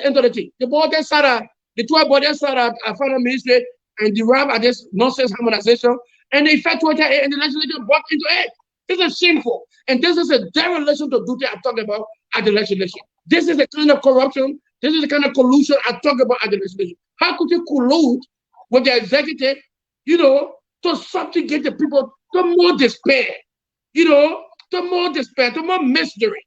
enter the thing. The board that started, the 12 board that started a final ministry and derive at this nonsense harmonization, and the effectuated it, and the legislature brought into it. This is shameful, and this is a dereliction to duty I'm talking about at the legislation. This is the kind of corruption, this is the kind of collusion I talk about at the legislation. How could you collude with the executive, to subjugate the people to more despair, to more despair, to more misery?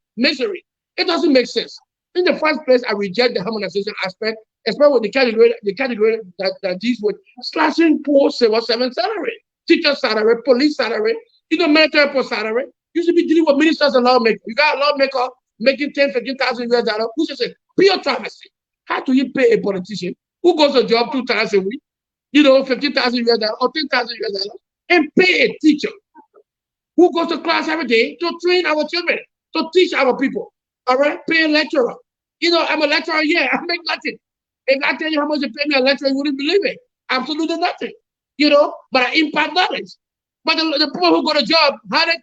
It doesn't make sense. In the first place, I reject the harmonization aspect, especially with the category that deals with slashing poor civil servant salary, teacher salary, police salary, military post salary. You should be dealing with ministers and lawmakers. You got a lawmaker making $10,000, $15,000, which is a pure travesty. How do you pay a politician who goes to job 2 times a week, $15,000 or $10,000, and pay a teacher who goes to class every day to train our children, to teach our people? All right, pay a lecturer. I'm a lecturer. Yeah, I make nothing. If I tell you how much they pay me a lecturer, you wouldn't believe it. Absolutely nothing. But I impact knowledge. But the people who go to job, how they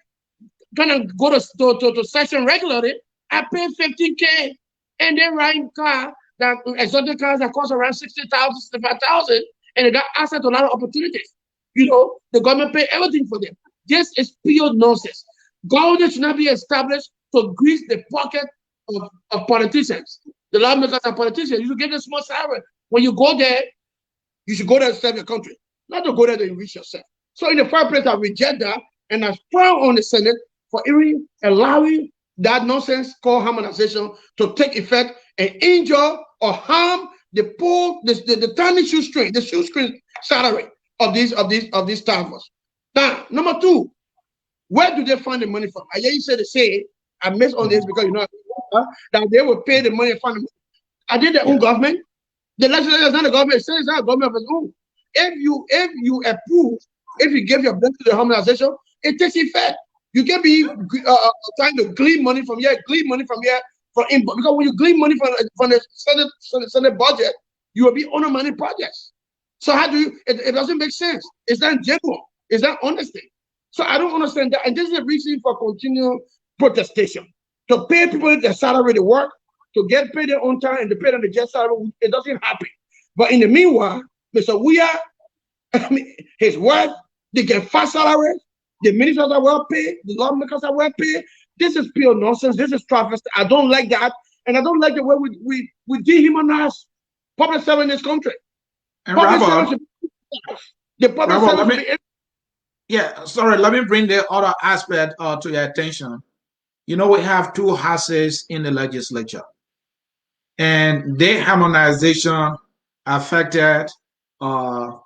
kind of go to session regularly, I pay $15K, and they ride car that exotic cars that cost around $60,000, $65,000, and they got access to a lot of opportunities. The government pay everything for them. This is pure nonsense. Government should not be established to grease the pocket of politicians. The lawmakers are politicians. You should get a small salary. When you go there, you should go there to serve your country, not to go there to enrich yourself. So in the first place, I reject that, and I frown on the Senate for even allowing that nonsense called harmonization to take effect and injure or harm the poor, the tiny shoestring, the shoestring salary of these staffers. Now, number two, where do they find the money from? I hear you say I miss on this because that they will pay the money and fund the money. Are they their own government? The legislature is not a government. It's not a government of its own. If you approve, if you give your blessing to the harmonization, it takes effect. You can be trying to glean money from here, for input. Because when you glean money from the Senate budget, you will be undermining projects. So how do you? It doesn't make sense. It's not genuine. It's not honesty. So I don't understand that. And this is the reason for continual protestation. To pay people their salary to work, to get paid their own time and to pay them the just salary, it doesn't happen. But in the meanwhile, Mr. Weah, his wife, they get fast salaries. The ministers are well paid. The lawmakers are well paid. This is pure nonsense. This is travesty. I don't like that. And I don't like the way we dehumanize public servants in this country. And Rabbi, let me bring the other aspect to your attention. You know, we have two houses in the legislature, and their harmonization affected, both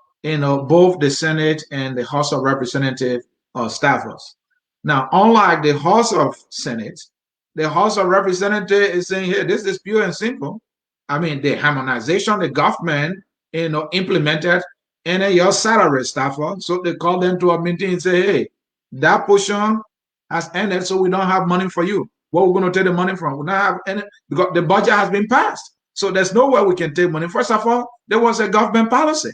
the Senate and the House of Representatives staffers. Now, unlike the House of Senate, the House of Representatives is saying here, this is pure and simple. I mean, the harmonization, the government, implemented, and then your salary staffer. So they call them to a meeting and say, hey, that portion has ended, so we don't have money for you. Where we're going to take the money from? We don't have any, because the budget has been passed. So there's nowhere we can take money. First of all, there was a government policy.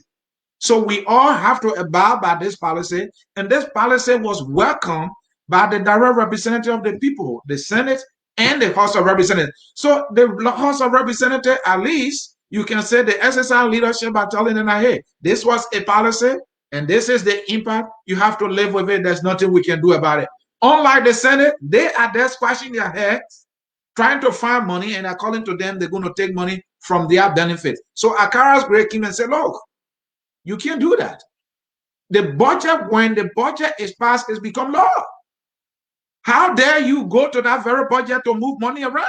So we all have to abide by this policy. And this policy was welcomed by the direct representative of the people, the Senate and the House of Representatives. So the House of Representatives, at least, you can say the SSR leadership are telling them, hey, this was a policy and this is the impact. You have to live with it. There's nothing we can do about it. Unlike the Senate, they are there scratching their heads, trying to find money, and according to them, they're going to take money from their benefit. So Akara's great came and said, look, you can't do that. The budget, when the budget is passed, it's become law. How dare you go to that very budget to move money around?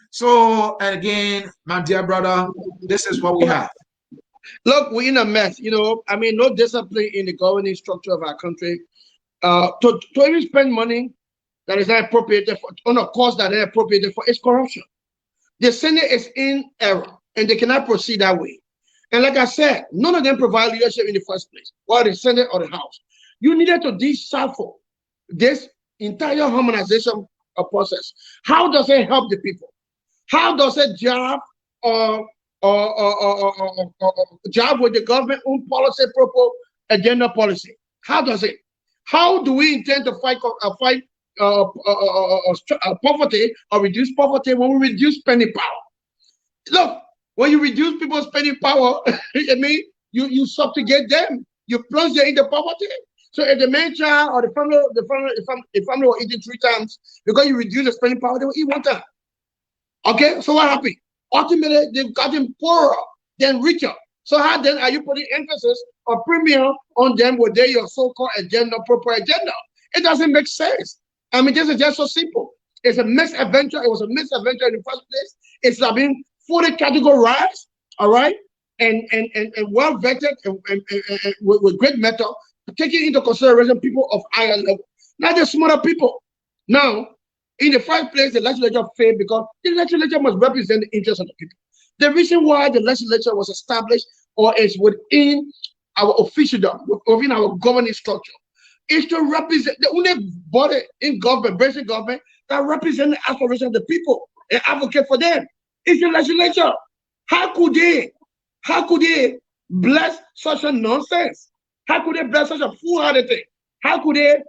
So again, my dear brother, this is what we have. Look, we're in a mess. No discipline in the governing structure of our country. To even spend money that is not appropriated for, on a cost that is appropriated for, is corruption. The Senate is in error, and they cannot proceed that way. And like I said, none of them provide leadership in the first place, whether the Senate or the House. You needed to decipher this entire harmonization process. How does it help the people? How does it job job with the government own policy, proper agenda policy? How does it? How do we intend to fight poverty or reduce poverty when we reduce spending power? Look, when you reduce people's spending power, I mean, you subjugate them. You plunge them into poverty. So if the main child or the family were eating 3 times, because you reduce the spending power, they will eat 1 time. Okay, so what happened? Ultimately, they've gotten poorer than richer. So how then are you putting emphasis or premium on them with their your so-called agenda, proper agenda? It doesn't make sense. I mean, this is just so simple. It's a misadventure. It was a misadventure in the first place. It's been fully categorized, all right, and well vetted and with great method, taking into consideration people of higher level, not the smaller people. Now, in the first place, the legislature failed because the legislature must represent the interests of the people. The reason why the legislature was established or is within our officialdom, within our governing structure, is to represent the only body in government, basic government, that represents the aspirations of the people and advocate for them. It's the legislature. How could they bless such a nonsense? How could they bless such a foolhardy thing? How could they,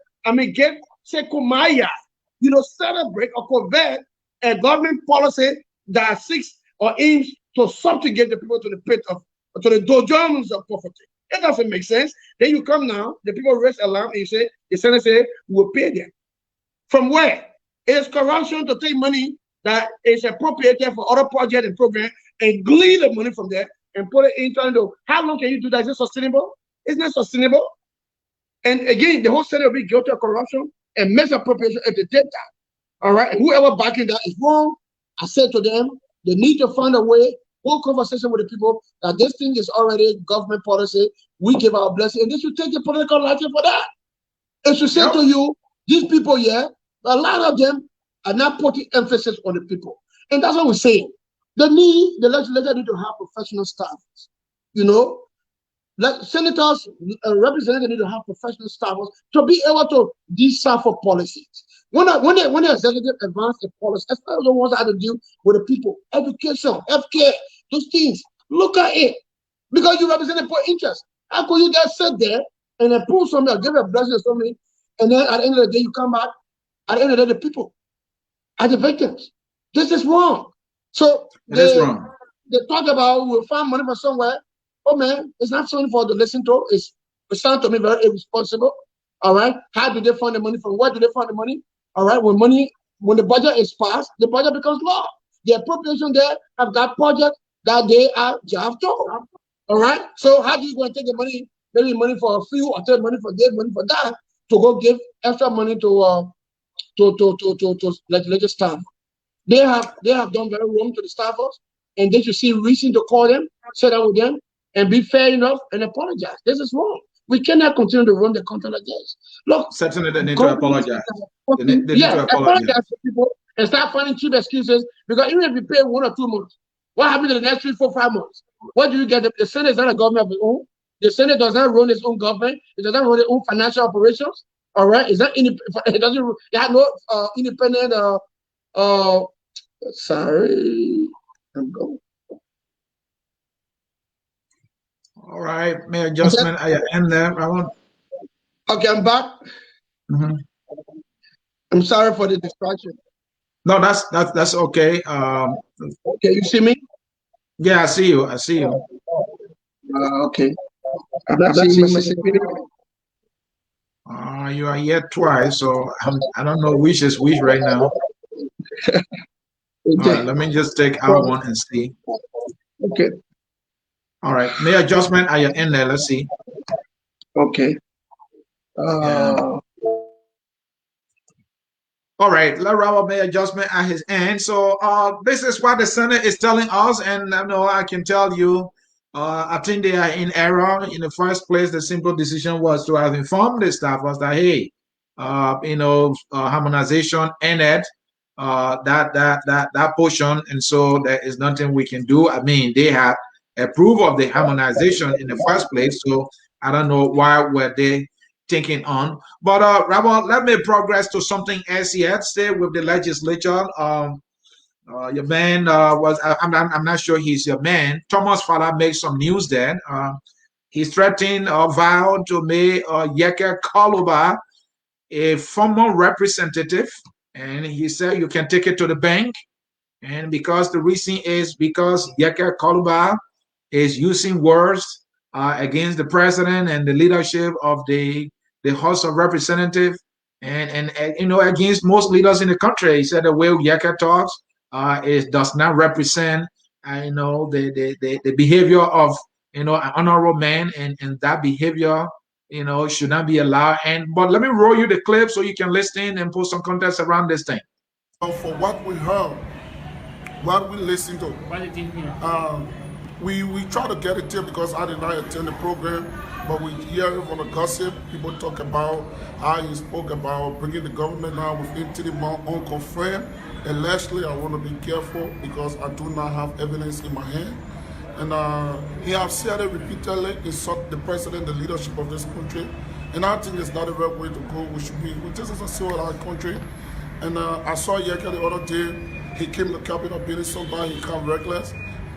celebrate or convert a government policy that seeks or aims to subjugate the people to the pit of, to the doldrums of poverty? It doesn't make sense. Then you come now, the people raise alarm, and you say, the Senate say, we'll pay them. From where? It is corruption to take money that is appropriated for other projects and programs and glean the money from there and put it into, how long can you do that? Is it sustainable? It's not sustainable. And again, the whole Senate will be guilty of corruption and misappropriation if they did that. All right, and whoever backing that is wrong. I said to them, they need to find a way, whole conversation with the people, that this thing is already government policy. We give our blessing, and they should take the political license for that. It should say to you, these people here, a lot of them, are not putting emphasis on the people. And that's what we're saying. The legislature need to have professional staff. You know, like senators, representatives need to have professional staff to be able to decipher policies. When the executive advance a policy, especially the ones that have to deal with the people, education, healthcare, those things, look at it. Because you represent the poor interest. How could you just sit there and then pull something or give a blessing to somebody, and then at the end of the day you come back, at the end of the day the people are the victims? This is wrong. So they talk about we'll find money from somewhere. Oh man, it's not something for to listen to. It sounds to me very irresponsible. All right. How do they find the money from? Where do they find the money? All right. When the budget is passed, the budget becomes law. The appropriation there have got projects that they are just told. All right. So how do you go and take the money, maybe money for a few, or take money for this, money for that, to go give extra money to legislative staff? They have done very wrong to the staffers, and they should see reason to call them, sit down with them, and be fair enough and apologize. This is wrong. We cannot continue to run the country like this. Look, certainly they need to apologize. They need to apologize to people and start finding cheap excuses, because even if you pay 1 or 2 months, what happens in the next 3, 4, 5 months? What do you get? The Senate is not a government of its own. The Senate does not run its own government. It does not run its own financial operations. All right, it doesn't. It has no independent. Sorry, I'm going. All right, may adjustment at your end there, Ramon. Okay, I'm back. I'm sorry for the distraction. No, that's okay. Okay, you see me? Yeah, I see you. Okay. I'm not seeing my screen. You are here twice, so I don't know which is which right now. Okay. All right, let me just take out one and see. Okay. All right, may adjustment at your end there. Let's see. Okay. All right, let Robert make adjustment at his end. So this is what the Senate is telling us, and I know I can tell you, I think they are in error. In the first place, the simple decision was to have informed the staffers that, hey, harmonization ended that portion, and so there is nothing we can do. I mean, they have approved of the harmonization in the first place, so I don't know why were they taking on. But Rabbi, let me progress to something else yet. Stay with the legislature. Your man was I'm not sure he's your man. Thomas Fala made some news then. He's threatening or vowed to make Yeke Kaluba a former representative, and he said you can take it to the bank. And because the reason is because Yeke Kaluba is using words against the president and the leadership of the House of Representatives, and against most leaders in the country. He said the way Yeke talks it does not represent the behavior of an honorable man, and that behavior should not be allowed. But let me roll you the clip so you can listen and put some context around this thing. For what we heard, what we listened to, What did you hear? we try to get it here because I did not attend the program, but we hear from the gossip. People talk about how he spoke about bringing the government now within 3 months unconfirmed. Allegedly, I want to be careful because I do not have evidence in my hand. And he has said it repeatedly, insult the president, the leadership of this country. And I think it's not the right way to go. This is a civilized country. And I saw Yeke the other day. He came to Capitol building somebody, he come reckless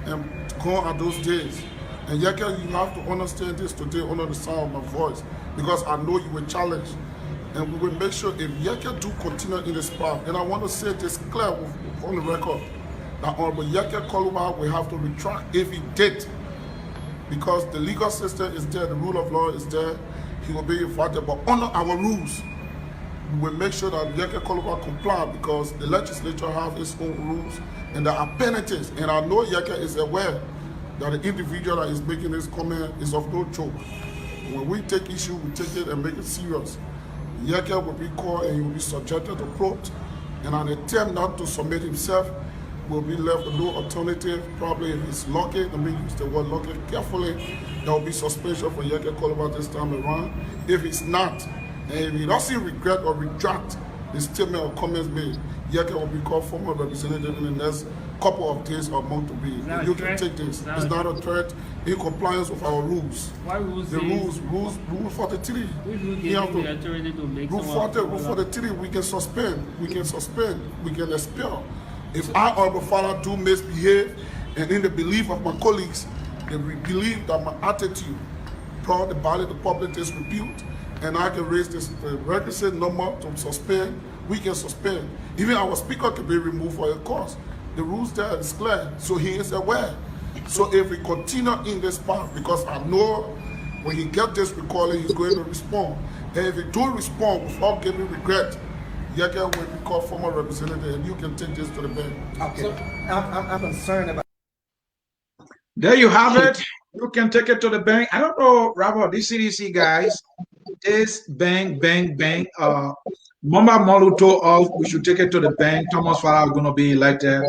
and gone at those days. And Yeke, you have to understand this today under the sound of my voice, because I know you were challenged. And we will make sure if Yeke do continue in this path, and I want to say this clear on the record, that Honorable Yeke Kaluba will have to retract if he did, because the legal system is there, the rule of law is there, he will be invited, but under our rules, we will make sure that Yeke Kaluba comply, because the legislature have its own rules and there are penalties. And I know Yeke is aware that the individual that is making this comment is of no joke. When we take issue, we take it and make it serious. Yeke will be called and he will be subjected to probe, and an attempt not to submit himself will be left with no alternative. Probably if he's lucky, let me use the word lucky carefully, there will be suspension for Yeke Kaluba this time around. If it's not, and if he doesn't regret or retract the statement or comments made, Yeke will become former representative in the next couple of days or month to be. You can take this. It's not a threat. In compliance with our rules. What rules? The rule 43. Rule 43, we can suspend, we can expel. If I or my father do misbehave, and in the belief of my colleagues, they believe that my attitude brought the body to public disrepute, and I can raise this requisite number to suspend, we can suspend. Even our speaker can be removed for a cause. The rules there is clear, so he is aware. So if we continue in this path, because I know when he gets this recalling, he's going to respond. And if he don't respond without giving regret, Yeke will become former representative, and you can take this to the bank. Okay. So I'm concerned about. There you have it. You can take it to the bank. I don't know, Robert, these CDC guys, this bank. Mamba Molu told us we should take it to the bank. Thomas Farah is going to be elected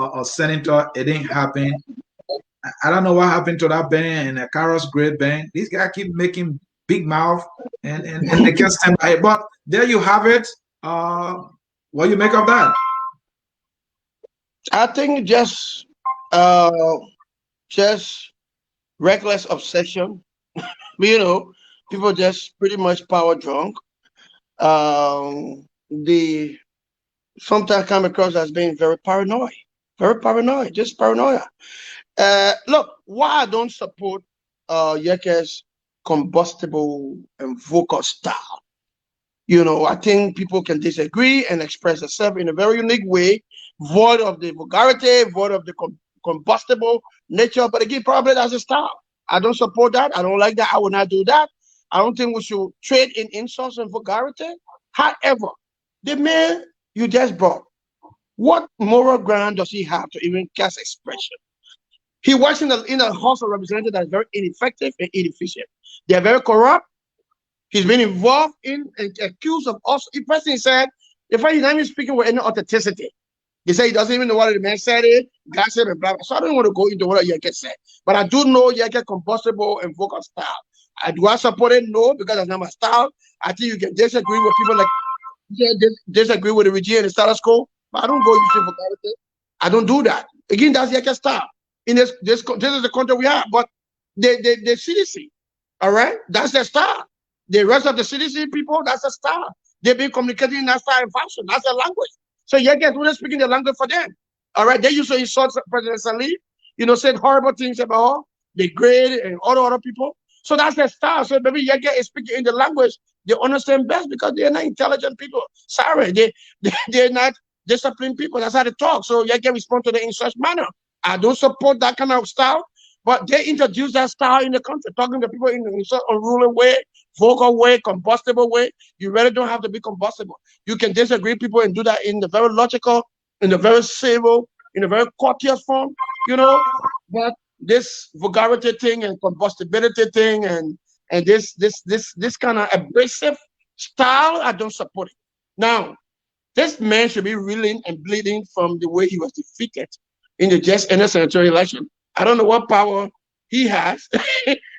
a senator. It didn't happen. I don't know what happened to that bank and the Carlos Great Bank. These guys keep making big mouth and they can't stand by it. But there you have it. What do you make of that? I think just reckless obsession. You know, people just pretty much power drunk. They sometimes come across as being very paranoid, just paranoia. Look, why I don't support Yeke's combustible and vocal style. You know, I think people can disagree and express themselves in a very unique way, void of the vulgarity, void of the combustible nature. But again, probably that's a style. I don't support that. I don't like that. I will not do that. I don't think we should trade in insults and vulgarity. However, the man you just brought, what moral ground does he have to even cast expression? He works in a House of Representatives that is very ineffective and inefficient. They are very corrupt. He's been involved in and accused of also. The person said, in fact, he's not even speaking with any authenticity. He said he doesn't even know what the man said it, gossip and blah, blah. So I don't want to go into what Yeke said. But I do know Yeke combustible and vocal style. Do I support it? No, because that's not my style. I think you can disagree with people like disagree with the regime and the status quo, but I don't go using vulgarity. I don't do that. Again, that's Yeke's style. In this is the country we have. But the CDC, all right, that's their style. The rest of the CDC people, that's their style. They've been communicating in that style and fashion. That's their language. So Yeke is really speaking the language for them. All right, they used to insult President Salih, you know, said horrible things about her, the grade and all the other people. So that's their style. So maybe Yeke is speaking in the language they understand best because they're not intelligent people. Sorry, they're not disciplined people. That's how they talk. So Yeke respond to them in such manner. I don't support that kind of style, but they introduced that style in the country, talking to people in such unruly way, vocal way, combustible way. You really don't have to be combustible. You can disagree with people and do that in the very logical, in the very civil, in a very courteous form, you know. But this vulgarity thing and combustibility thing and this kind of abrasive style, I don't support it. Now, this man should be reeling and bleeding from the way he was defeated in the just ended senatorial election. I don't know what power he has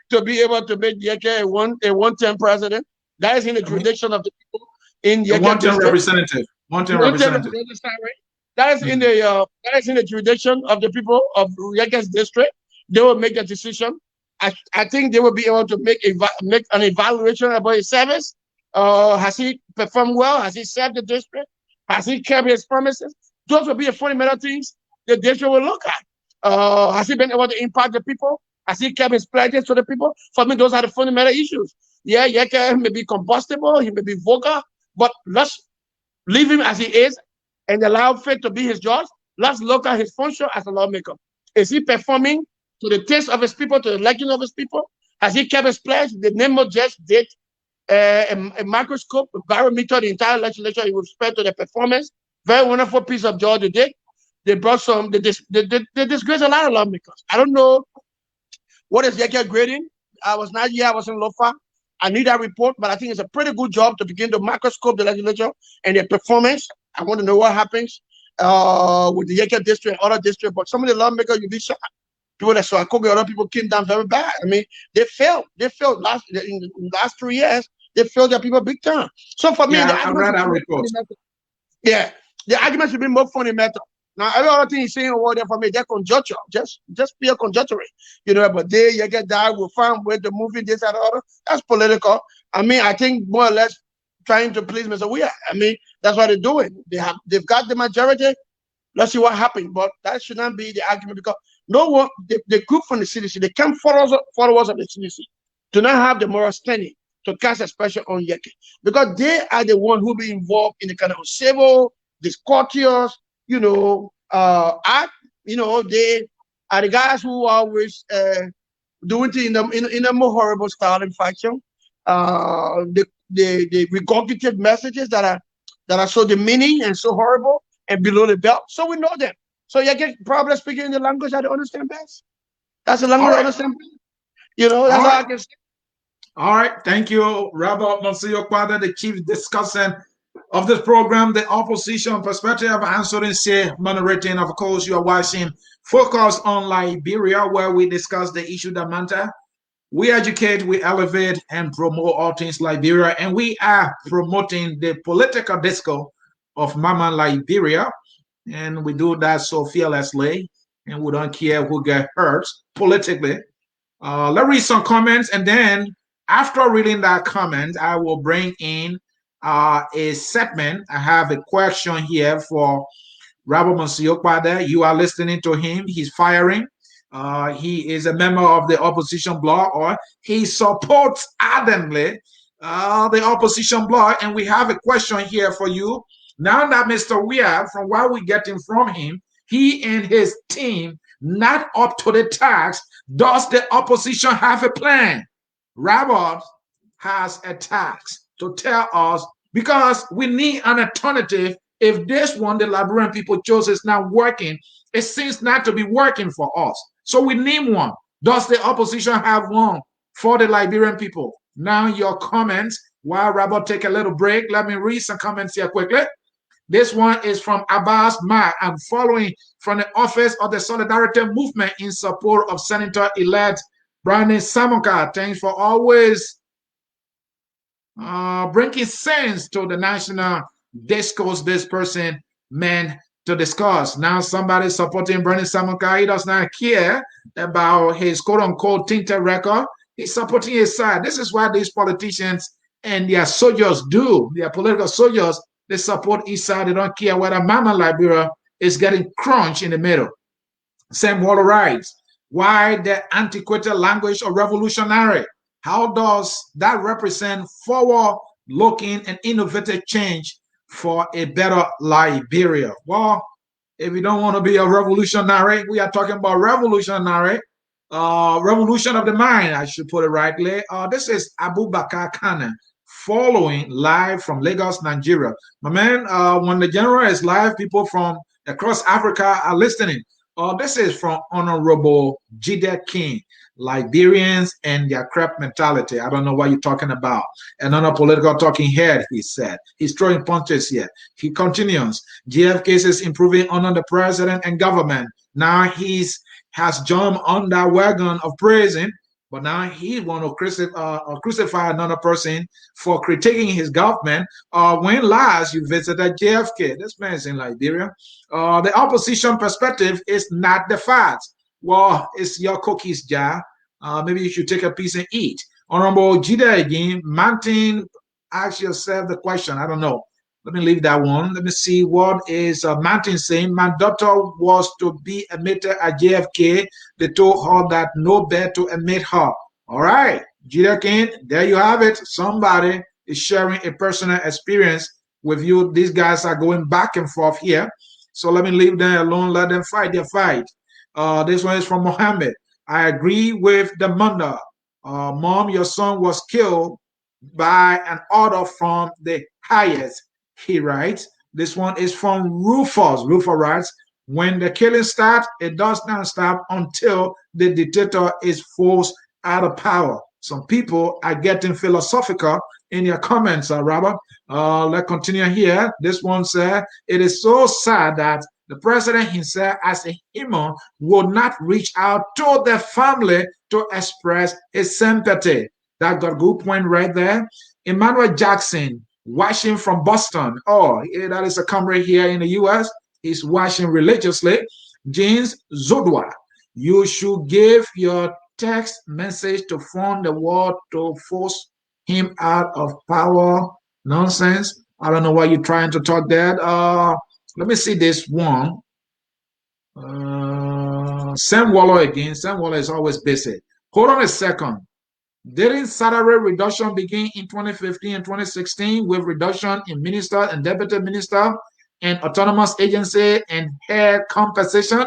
to be able to make Yeke a one-term president. That is in the jurisdiction of the people in Yeke. One-term representative. One-term representative. That is in the jurisdiction of the people of Yeke's district. They will make a decision. I think they will be able to make an evaluation about his service. Has he performed well? Has he served the district? Has he kept his promises? Those will be the fundamental things the district will look at. Has he been able to impact the people? Has he kept his pledges to the people? For me, those are the fundamental issues. Yeah, Yeke may be combustible, he may be vocal, but let's leave him as he is and allow faith to be his judge. Let's look at his function as a lawmaker. Is he performing to the taste of his people, to the liking of his people? Has he kept his pledge? The Nemo just did a microscope, a barometer, the entire legislature with respect to the performance. Very wonderful piece of job they did. They brought some, they disgraced a lot of lawmakers. I don't know what is Yeke grading. I was not here, I was in Lofa. I need that report, but I think it's a pretty good job to begin to microscope the legislature and their performance. I want to know what happens with the Yeke district and other districts, but some of the lawmakers, you'll be shocked. People that saw Kobe, other people came down very bad. I mean, they failed. They failed in the last 3 years. They failed their people big time. So for me, I read that report. Yeah. The argument should be more funny matter. Now, every other thing he's saying over there for me, they're conjecture. Just pure conjecture. But you get that, we'll find way to moving this and the other. That's political. I mean, I think more or less trying to please Mr. Weir. I mean, that's what they're doing. They've got the majority. Let's see what happens. But that should not be the argument because no one, the group from the CDC, they can't followers of the CDC do not have the moral standing to cast a special on Yeke because they are the one who be involved in the kind of civil, discourteous, act. They are the guys who always doing it in a more horrible style and fashion. The regurgitate messages that are so demeaning and so horrible and below the belt. So we know them. So you get probably speaking in the language I don't understand best. That's the language I understand best. That's all I can say. All right. Thank you, Rabbi Moncio Kpadeh, the chief discussant of this program, the opposition perspective, answering, say, moderating. Of course, you are watching Focus on Liberia, where we discuss the issue that matter. We educate, we elevate, and promote all things Liberia, and we are promoting the political discourse of Mama Liberia, and we do that so fearlessly, and we don't care who get hurt politically. Let's read some comments, and then after reading that comment, I will bring in a segment. I have a question here for Rabbi Moncio Kpadeh. You are listening to him. He's firing. He is a member of the opposition blog, or he supports ardently the opposition blog. And we have a question here for you. Now that Mr. Weir, from what we're getting from him, he and his team not up to the task, does the opposition have a plan? Robert has a task to tell us because we need an alternative. If this one the Liberian people chose is not working, it seems not to be working for us. So we need one. Does the opposition have one for the Liberian people? Now your comments while Robert take a little break. Let me read some comments here quickly. This one is from Abbas Ma. I'm following from the office of the Solidarity Movement in support of Senator-elect Brandon Samonka. Thanks for always bringing sense to the national discourse this person meant to discuss. Now somebody supporting Brandon Samonka. He does not care about his quote-unquote tinted record. He's supporting his side. This is why these politicians and their soldiers do, their political soldiers, they support each side. They don't care whether Mama Liberia is getting crunched in the middle. Same water rights. Why the antiquated language of revolutionary? How does that represent forward-looking and innovative change for a better Liberia? Well, if you don't want to be a revolutionary, we are talking about revolutionary, revolution of the mind, I should put it rightly. This is Abu Bakar Khan following live from Lagos, Nigeria. My man, when the general is live, people from across Africa are listening. This is from Honorable Jide King, Liberians and their crap mentality. I don't know what you're talking about. Another political talking head, he said. He's throwing punches here. He continues. GF cases improving under the president and government. Now has jumped on that wagon of praising, but now he want to crucify another person for critiquing his government. When last you visited JFK, this man is in Liberia. The opposition perspective is not the facts. Well, it's your cookies jar. Maybe you should take a piece and eat. Honorable Jide again, Mountain, ask yourself the question. I don't know. Let me leave that one. Let me see what is Mountain saying. My daughter was to be admitted at JFK. They told her that no bed to admit her. All right, Jide King, there you have it. Somebody is sharing a personal experience with you. These guys are going back and forth here. So let me leave them alone. Let them fight their fight. This one is from Mohammed. I agree with the mother. Mom, your son was killed by an order from the highest. He writes. This one is from Rufus. Rufus writes, when the killing starts, it does not stop until the dictator is forced out of power. Some people are getting philosophical in your comments, Robert. Let's continue here. This one said, it is so sad that the president himself, as a human, would not reach out to the family to express his sympathy. That got a good point right there. Emmanuel Jackson, watching from Boston. Oh, yeah, that is a comrade here in the U.S. He's watching religiously. James Zodwa, you should give your text message to fund the war to force him out of power. Nonsense. I don't know why you're trying to talk that. Let me see this one. Sam Waller again. Sam Waller is always busy. Hold on a second. Didn't salary reduction begin in 2015 and 2016 with reduction in minister and deputy minister and autonomous agency and head compensation?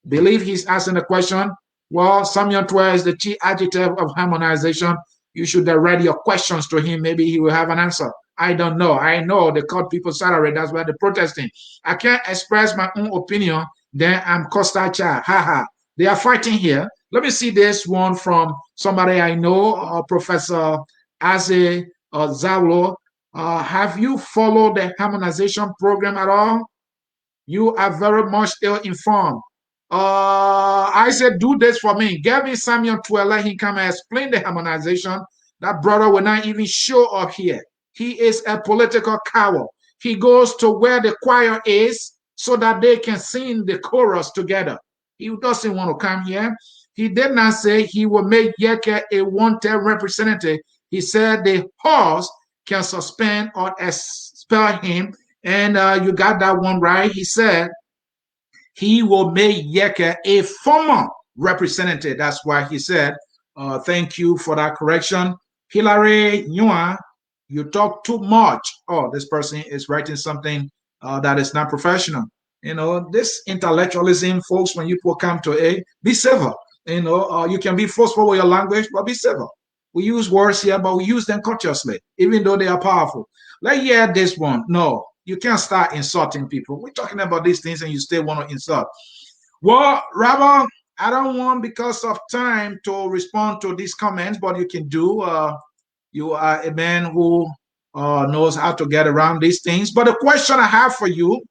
Believe he's asking the question. Well, Samuel Twe is the chief adjective of harmonization. You should direct your questions to him. Maybe he will have an answer. I don't know. I know they cut people's salary. That's why they're protesting. I can't express my own opinion. Then I'm Costa Cha. Ha ha. They are fighting here. Let me see this one from somebody I know, Professor Aze Zawlo. Have you followed the harmonization program at all? You are very much ill-informed. I said, do this for me. Get me Samuel to let him come and explain the harmonization. That brother will not even show up here. He is a political coward. He goes to where the choir is so that they can sing the chorus together. He doesn't want to come here. He did not say he will make Yeke a wanted representative. He said the horse can suspend or expel him. And you got that one right. He said he will make Yeke a former representative. That's why he said, thank you for that correction. Hilary Nua, you talk too much. Oh, this person is writing something that is not professional. You know, this intellectualism, folks, when you come to A, be civil. You know, you can be forceful with your language, but be civil. We use words here, but we use them courteously, even though they are powerful. Let's hear this one. No, you can't start insulting people. We're talking about these things and you still want to insult. Well, Rabbi, I don't want, because of time, to respond to these comments, but you can do. You are a man who knows how to get around these things. But the question I have for you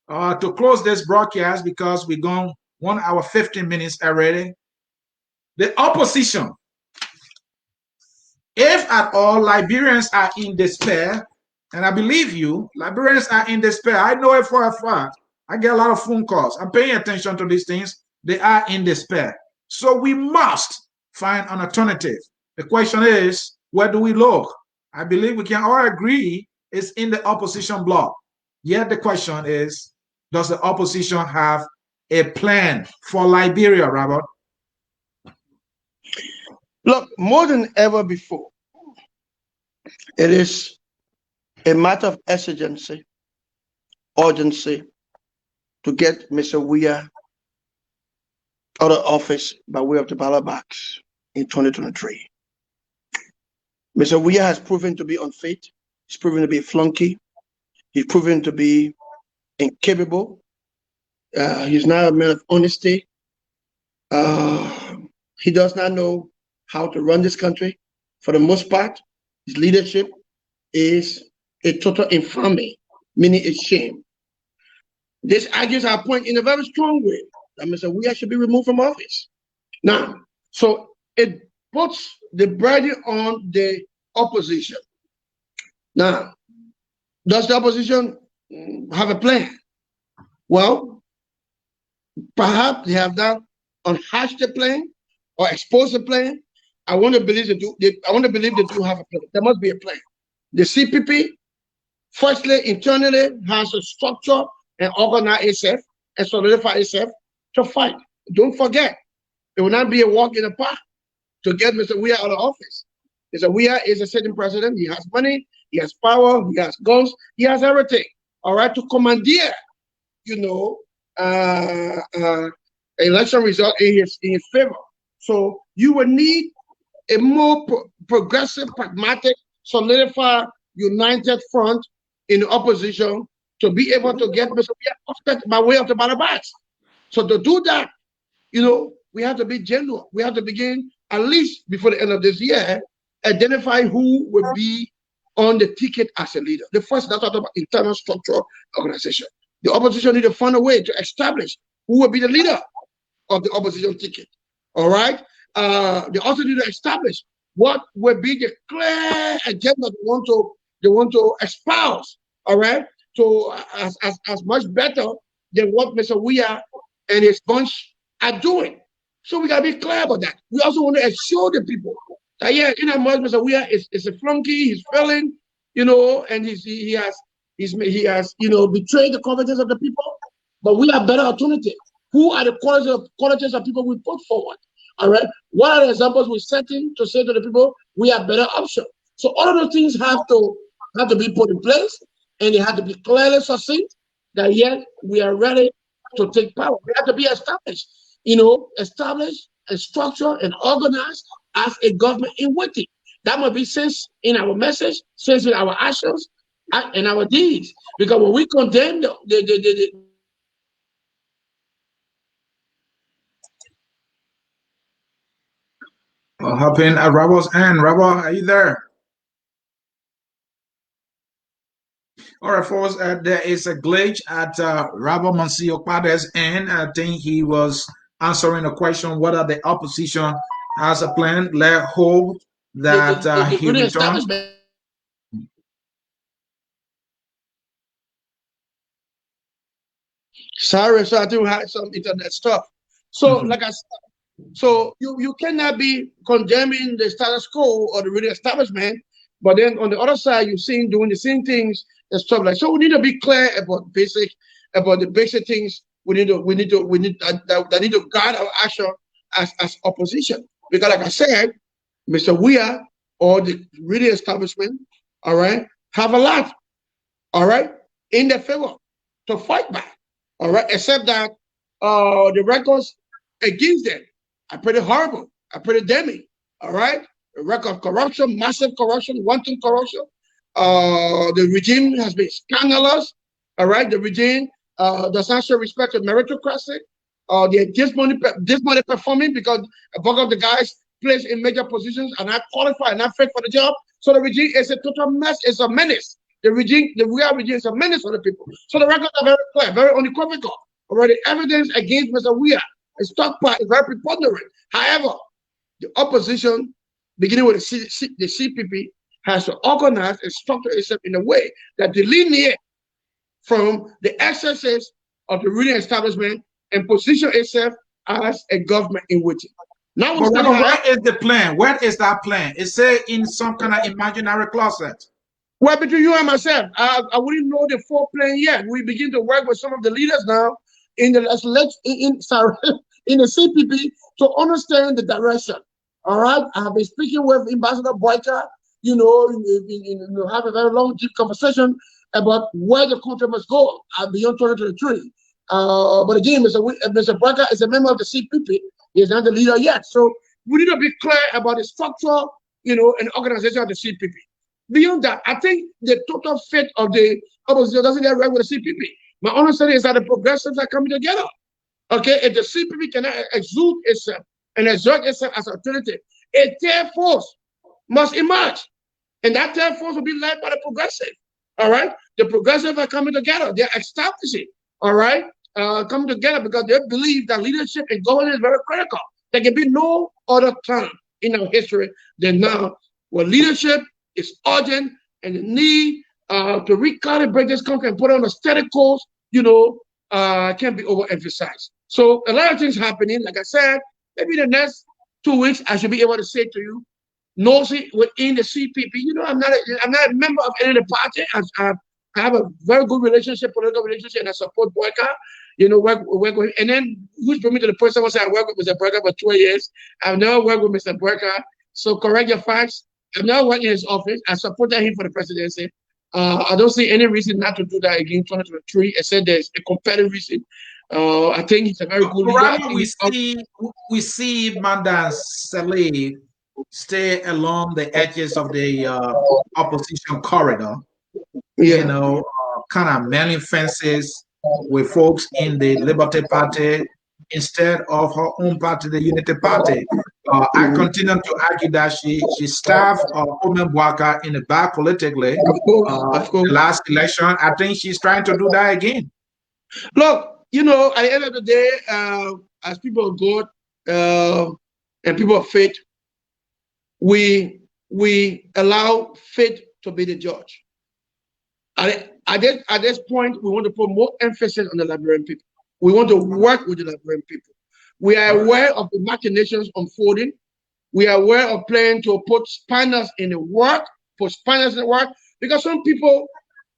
to close this broadcast, because we're going 1 hour, 15 minutes already. The opposition, if at all Liberians are in despair, and I believe you, Liberians are in despair. I know it for a fact. I get a lot of phone calls. I'm paying attention to these things. They are in despair. So we must find an alternative. The question is, where do we look? I believe we can all agree it's in the opposition bloc. Yet the question is, does the opposition have a plan for Liberia, Robert? Look, more than ever before, it is a matter of exigency, urgency, to get Mr. Weah out of office by way of the ballot box in 2023. Mr. Weah has proven to be unfit. He's proven to be a flunky. He's proven to be incapable. He's not a man of honesty. He does not know how to run this country. For the most part, his leadership is a total infamy, meaning a shame. This argues our point in a very strong way that Mr. Weah should be removed from office. Now, so it puts the burden on the opposition. Now, does the opposition have a plan? Well, perhaps they have not unhatched the plan or exposed the plan. I want to believe they do. I want to believe they do have a plan. There must be a plan. The CPP, firstly, internally has a structure and organize itself and solidify itself to fight. Don't forget, it will not be a walk in the park to get Mr. Weah out of office. Mr. Weah is a sitting president. He has money, he has power, he has guns, he has everything. All right, to commandeer, election result in his favor. So you will need a more progressive, pragmatic, solidified, united front in the opposition to be able to get Mr. Weah by way of the ballot box. So to do that, we have to be genuine. We have to begin, at least before the end of this year, identify who will be on the ticket as a leader. The first, that's about internal structural organization. The opposition need to find a way to establish who will be the leader of the opposition ticket. All right? They also need to establish what will be the clear agenda they want to they want to espouse, all right, so as much better than what Mr. Weah and his bunch are doing. So we gotta be clear about that. We also want to assure the people that yeah, in a much Mr. Weah is a flunky, he's failing, you know, and he has you know betrayed the confidence of the people. But we have better alternatives. Who are the qualities of people we put forward? All right. What are the examples we're setting to say to the people we have better options? So all of those things have to be put in place, and they have to be clearly succinct that yes, we are ready to take power. We have to be established, you know, established and structured and organized as a government in waiting. That must be sense in our message, sense in our actions, and our deeds. Because when we condemn the What happened at Rabo's end? Rabo, are you there? All right, folks, there is a glitch at Rabo Moncio Kpadeh's end. I think he was answering a question whether the opposition has a plan. Let hope that he returns. Sorry, so I do have some internet stuff. So, like I said, so you cannot be condemning the status quo or the real establishment, but then on the other side, you're seeing doing the same things and stuff like. So we need to be clear about the basic things. We need that need to guide our action as opposition. Because, like I said, Mr. Weah or the real establishment, all right, have a lot, all right, in their favor to fight back. All right, except that the records against them are pretty horrible, are pretty damning. All right, the record of corruption, massive corruption, wanton corruption. The regime has been scandalous. All right, the regime does not show respect to meritocracy. They're dismoney performing because a bulk of the guys placed in major positions are not qualified, not fit for the job. So the regime is a total mess. It's a menace. The regime, the real regime, is a menace for the people. So the records are very clear, very unequivocal. Already, evidence against Mr. Weah, his stockpile is very preponderant. However, the opposition, beginning with the CPP, has to organize and structure itself in a way that delineate from the excesses of the ruling establishment and position itself as a government in waiting. Now, but what is the plan? What is that plan? Is it in some kind of imaginary closet? Well, between you and myself, I wouldn't know the full plan yet. We begin to work with some of the leaders now in the in the CPP to understand the direction. All right, I have been speaking with Ambassador Boyka. You know, have a very long, deep conversation about where the country must go beyond 2023. But again, Mr. Boyka is a member of the CPP. He is not the leader yet. So we need to be clear about the structure, you know, and organization of the CPP. Beyond that, I think the total fate of the opposition doesn't get right with the CPP. My understanding is that the progressives are coming together. Okay, if the CPP cannot exude itself and exert itself as an alternative, a third force must emerge. And that third force will be led by the progressive. All right, the progressives are coming together. They're establishing, all right, coming together because they believe that leadership and governance is very critical. There can be no other time in our history than now where leadership is urgent and the need to recalibrate this country and put it on a steady course, you know, can't be overemphasized. So a lot of things happening. Like I said, maybe the next 2 weeks I should be able to say to you, nosy within the CPP. You know, I'm not a member of any of the party. I have a very good relationship, political relationship, and I support Boyka. You know, work with, and then who's brought me to the person who said I worked with Mr. Boyka for 2 years. I've never worked with Mr. Boyka. So correct your facts. I'm not working in his office. I supported him for the presidency. I don't see any reason not to do that again in 2023, except there's a compelling reason. I think he's a very good leader. We see Mandan Saleh stay along the edges of the opposition corridor. Yeah. You know, kind of mailing fences with folks in the Liberty Party instead of her own party, the Unity Party. I continue to argue that she staffed Omen Boyka in the back politically. The last election, I think she's trying to do that again. Look, you know, at the end of the day, as people of God and people of faith, we allow faith to be the judge. At this point, we want to put more emphasis on the Liberian people. We want to work with the Liberian people. We are aware of the machinations unfolding. We are aware of planning to put spanners in the work, because some people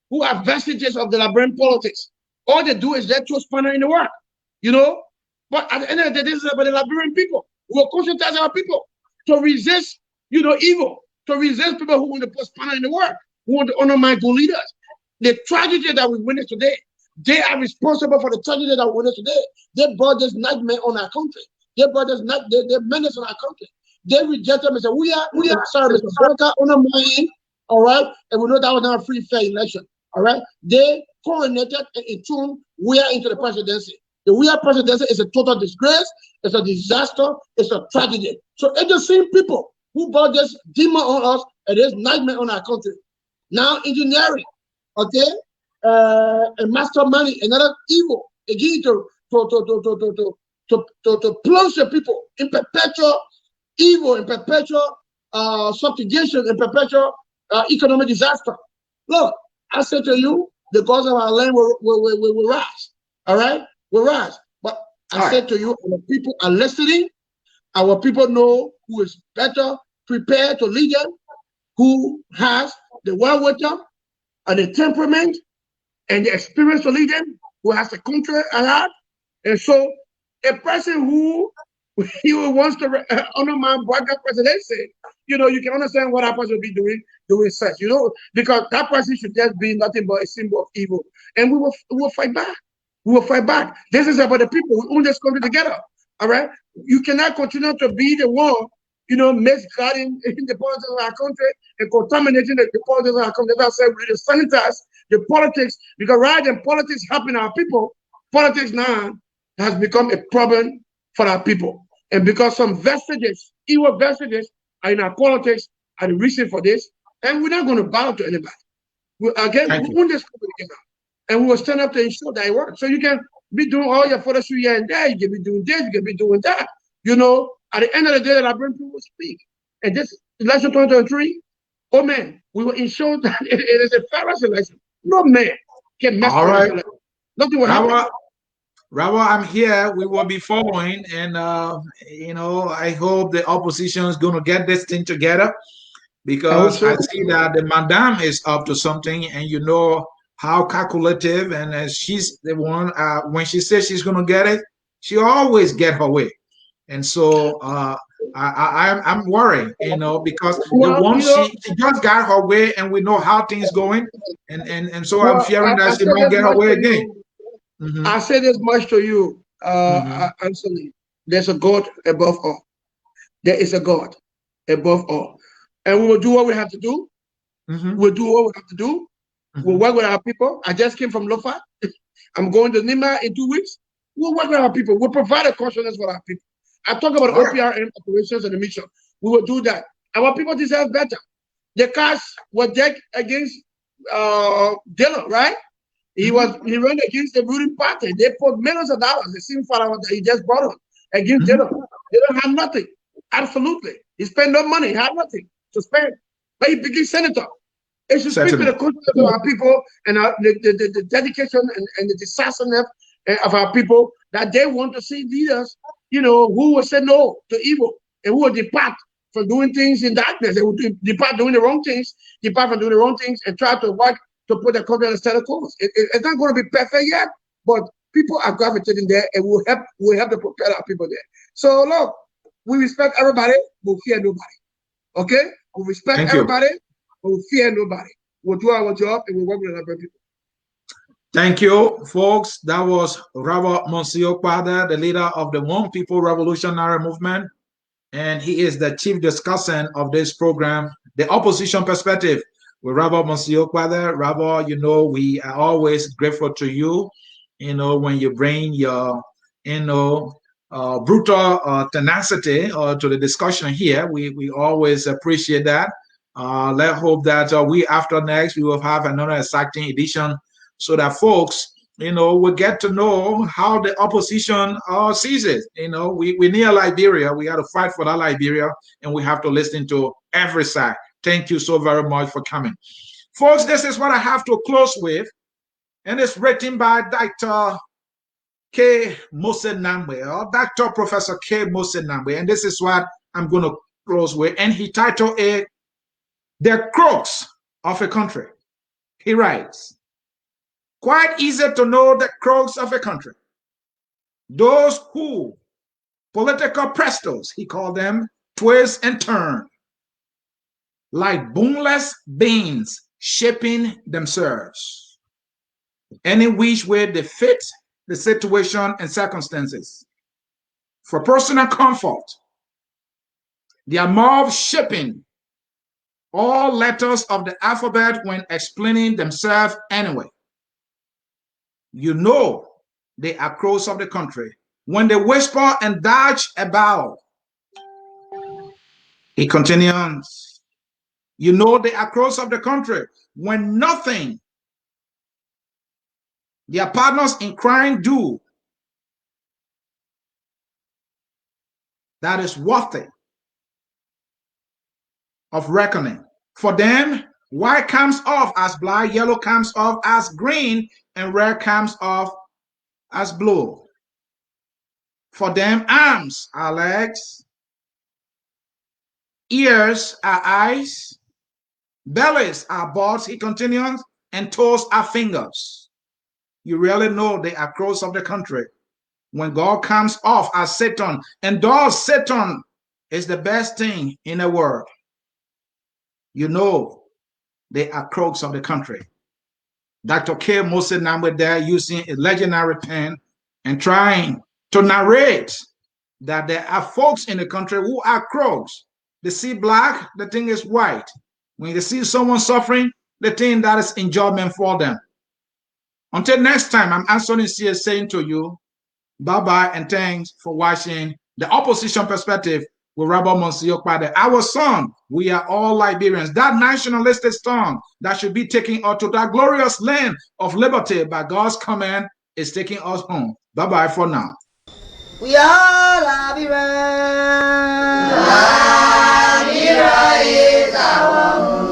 who are vestiges of the Liberian politics, all they do is they throw spanner in the work, you know. But at the end of the day, this is about the Liberian people. We will conscientize our people to resist, evil, to resist people who want to put spanner in the work, who want to undermine good leaders. The tragedy that we witness today, they are responsible for the tragedy that we witness today. They brought this nightmare on our country. They brought this menace on our country. They reject them and say, we are sorry, Mr. Seneca, undermining, all right? And we know that was not a free, fair election, all right? They coronated and entombed we are into the presidency. The we are presidency is a total disgrace, it's a disaster, it's a tragedy. So it's the same people who brought this demon on us and this nightmare on our country. Now engineering, okay, and masterminding another evil again to plunge the people in perpetual evil, in perpetual subjugation, in perpetual economic disaster. Look, I say to you, the gods of our land will rise. All right, will rise. But I said to you, our people are listening. Our people know who is better prepared to lead them, who has the wherewithal and the temperament and the experience to lead them, who has the country at heart. And so a person who wants to undermine black presidency, you can understand what that person will be doing such, because that person should just be nothing but a symbol of evil. And we will fight back. We will fight back. This is about the people who own this country together. All right? You cannot continue to be the one, misguiding in the politics of our country and contaminating the politics of our country. As I said, we need to sanitize the politics, because rather than politics helping our people, politics now has become a problem for our people. And because some vestiges, evil vestiges, are in our politics, are the reason for this, and we're not going to bow to anybody. We own this country together, and we will stand up to ensure that it works. So you can be doing all your photo shoot here and there, you can be doing this, you can be doing that. At the end of the day, the Liberian people will speak. And this election 2023, oh man, we will ensure that it is a fair election. No man can mess with this election. Nothing will happen. Rawa, I'm here. We will be following, and I hope the opposition is going to get this thing together, because I see that the madam is up to something, and you know how calculative, and she's the one. When she says she's going to get it, she always get her way, and so I'm worried, because the one she just got her way, and we know how things going, and so I'm fearing that she might get her way again. I say this much to you, Anthony. There's a God above all. There is a God above all. And we will do what we have to do. We'll do what we have to do. We'll work with our people. I just came from Lofa. I'm going to Nima in 2 weeks. We'll work with our people. We'll provide a consciousness for our people. I talk about OPRM operations and the mission. We will do that. Our people deserve better. The cars were decked against Dillon, right? He ran against the ruling party. They put millions of dollars, the same father that he just brought on, against Dillon. They don't have nothing. Absolutely. He spent no money. He had nothing to spend. But he became senator. It should speak to the conscience of our people and the dedication and the decisiveness of our people, that they want to see leaders, who will say no to evil and who will depart from doing things in darkness. They will depart doing the wrong things, and try to work to put the country on a status quo. It's not going to be perfect yet, but people are gravitating there, and we'll help to prepare our people there. So look, we respect everybody, but we fear nobody. Okay? We respect everybody, but we fear nobody. We'll do our job, and we'll work with other people. Thank you, folks. That was Robert Moncio Kpadeh, the leader of the One People Revolutionary Movement, and he is the chief discussant of this program, The Opposition Perspective, with Robert Moncio Kpadeh. Robert, we are always grateful to you, when you bring your, brutal tenacity to the discussion here. We always appreciate that. Let's hope that after next, we will have another exciting edition, so that folks, will get to know how the opposition sees it. We near Liberia. We got to fight for that Liberia, and we have to listen to every side. Thank you so very much for coming. Folks, this is what I have to close with, and it's written by Dr. K. Mosenamwe, or Dr. Professor K. Mosenamwe, and this is what I'm going to close with, and he titled it, The Crux of a Country. He writes, quite easy to know the crux of a country. Those who, political prestos, he called them, twist and turn, like boneless beings shaping themselves, any which way they fit the situation and circumstances. For personal comfort, they are more shaping all letters of the alphabet when explaining themselves anyway. You know they are crows of the country when they whisper and dodge about. He continues, you know they are crows of the country when nothing their partners in crime do that is worthy of reckoning. For them, white comes off as black, yellow comes off as green, and red comes off as blue. For them, arms are legs, ears are eyes, bellies are butts, he continues, and toes are fingers. You really know they are crows of the country when God comes off as Satan, and though Satan is the best thing in the world, you know they are crows of the country. Dr. K. Mosenamwe there using a legendary pen and trying to narrate that there are folks in the country who are crows. They see black, the thing is white. When they see someone suffering, they think that is enjoyment for them. Until next time, I'm Anthony C. saying to you, bye-bye and thanks for watching The Opposition Perspective with Rabbi Moncio Kpadeh. Our song, We Are All Liberians, that nationalistic song that should be taking us to that glorious land of liberty by God's command is taking us home. Bye-bye for now. We are Liberians. Liberia is our home.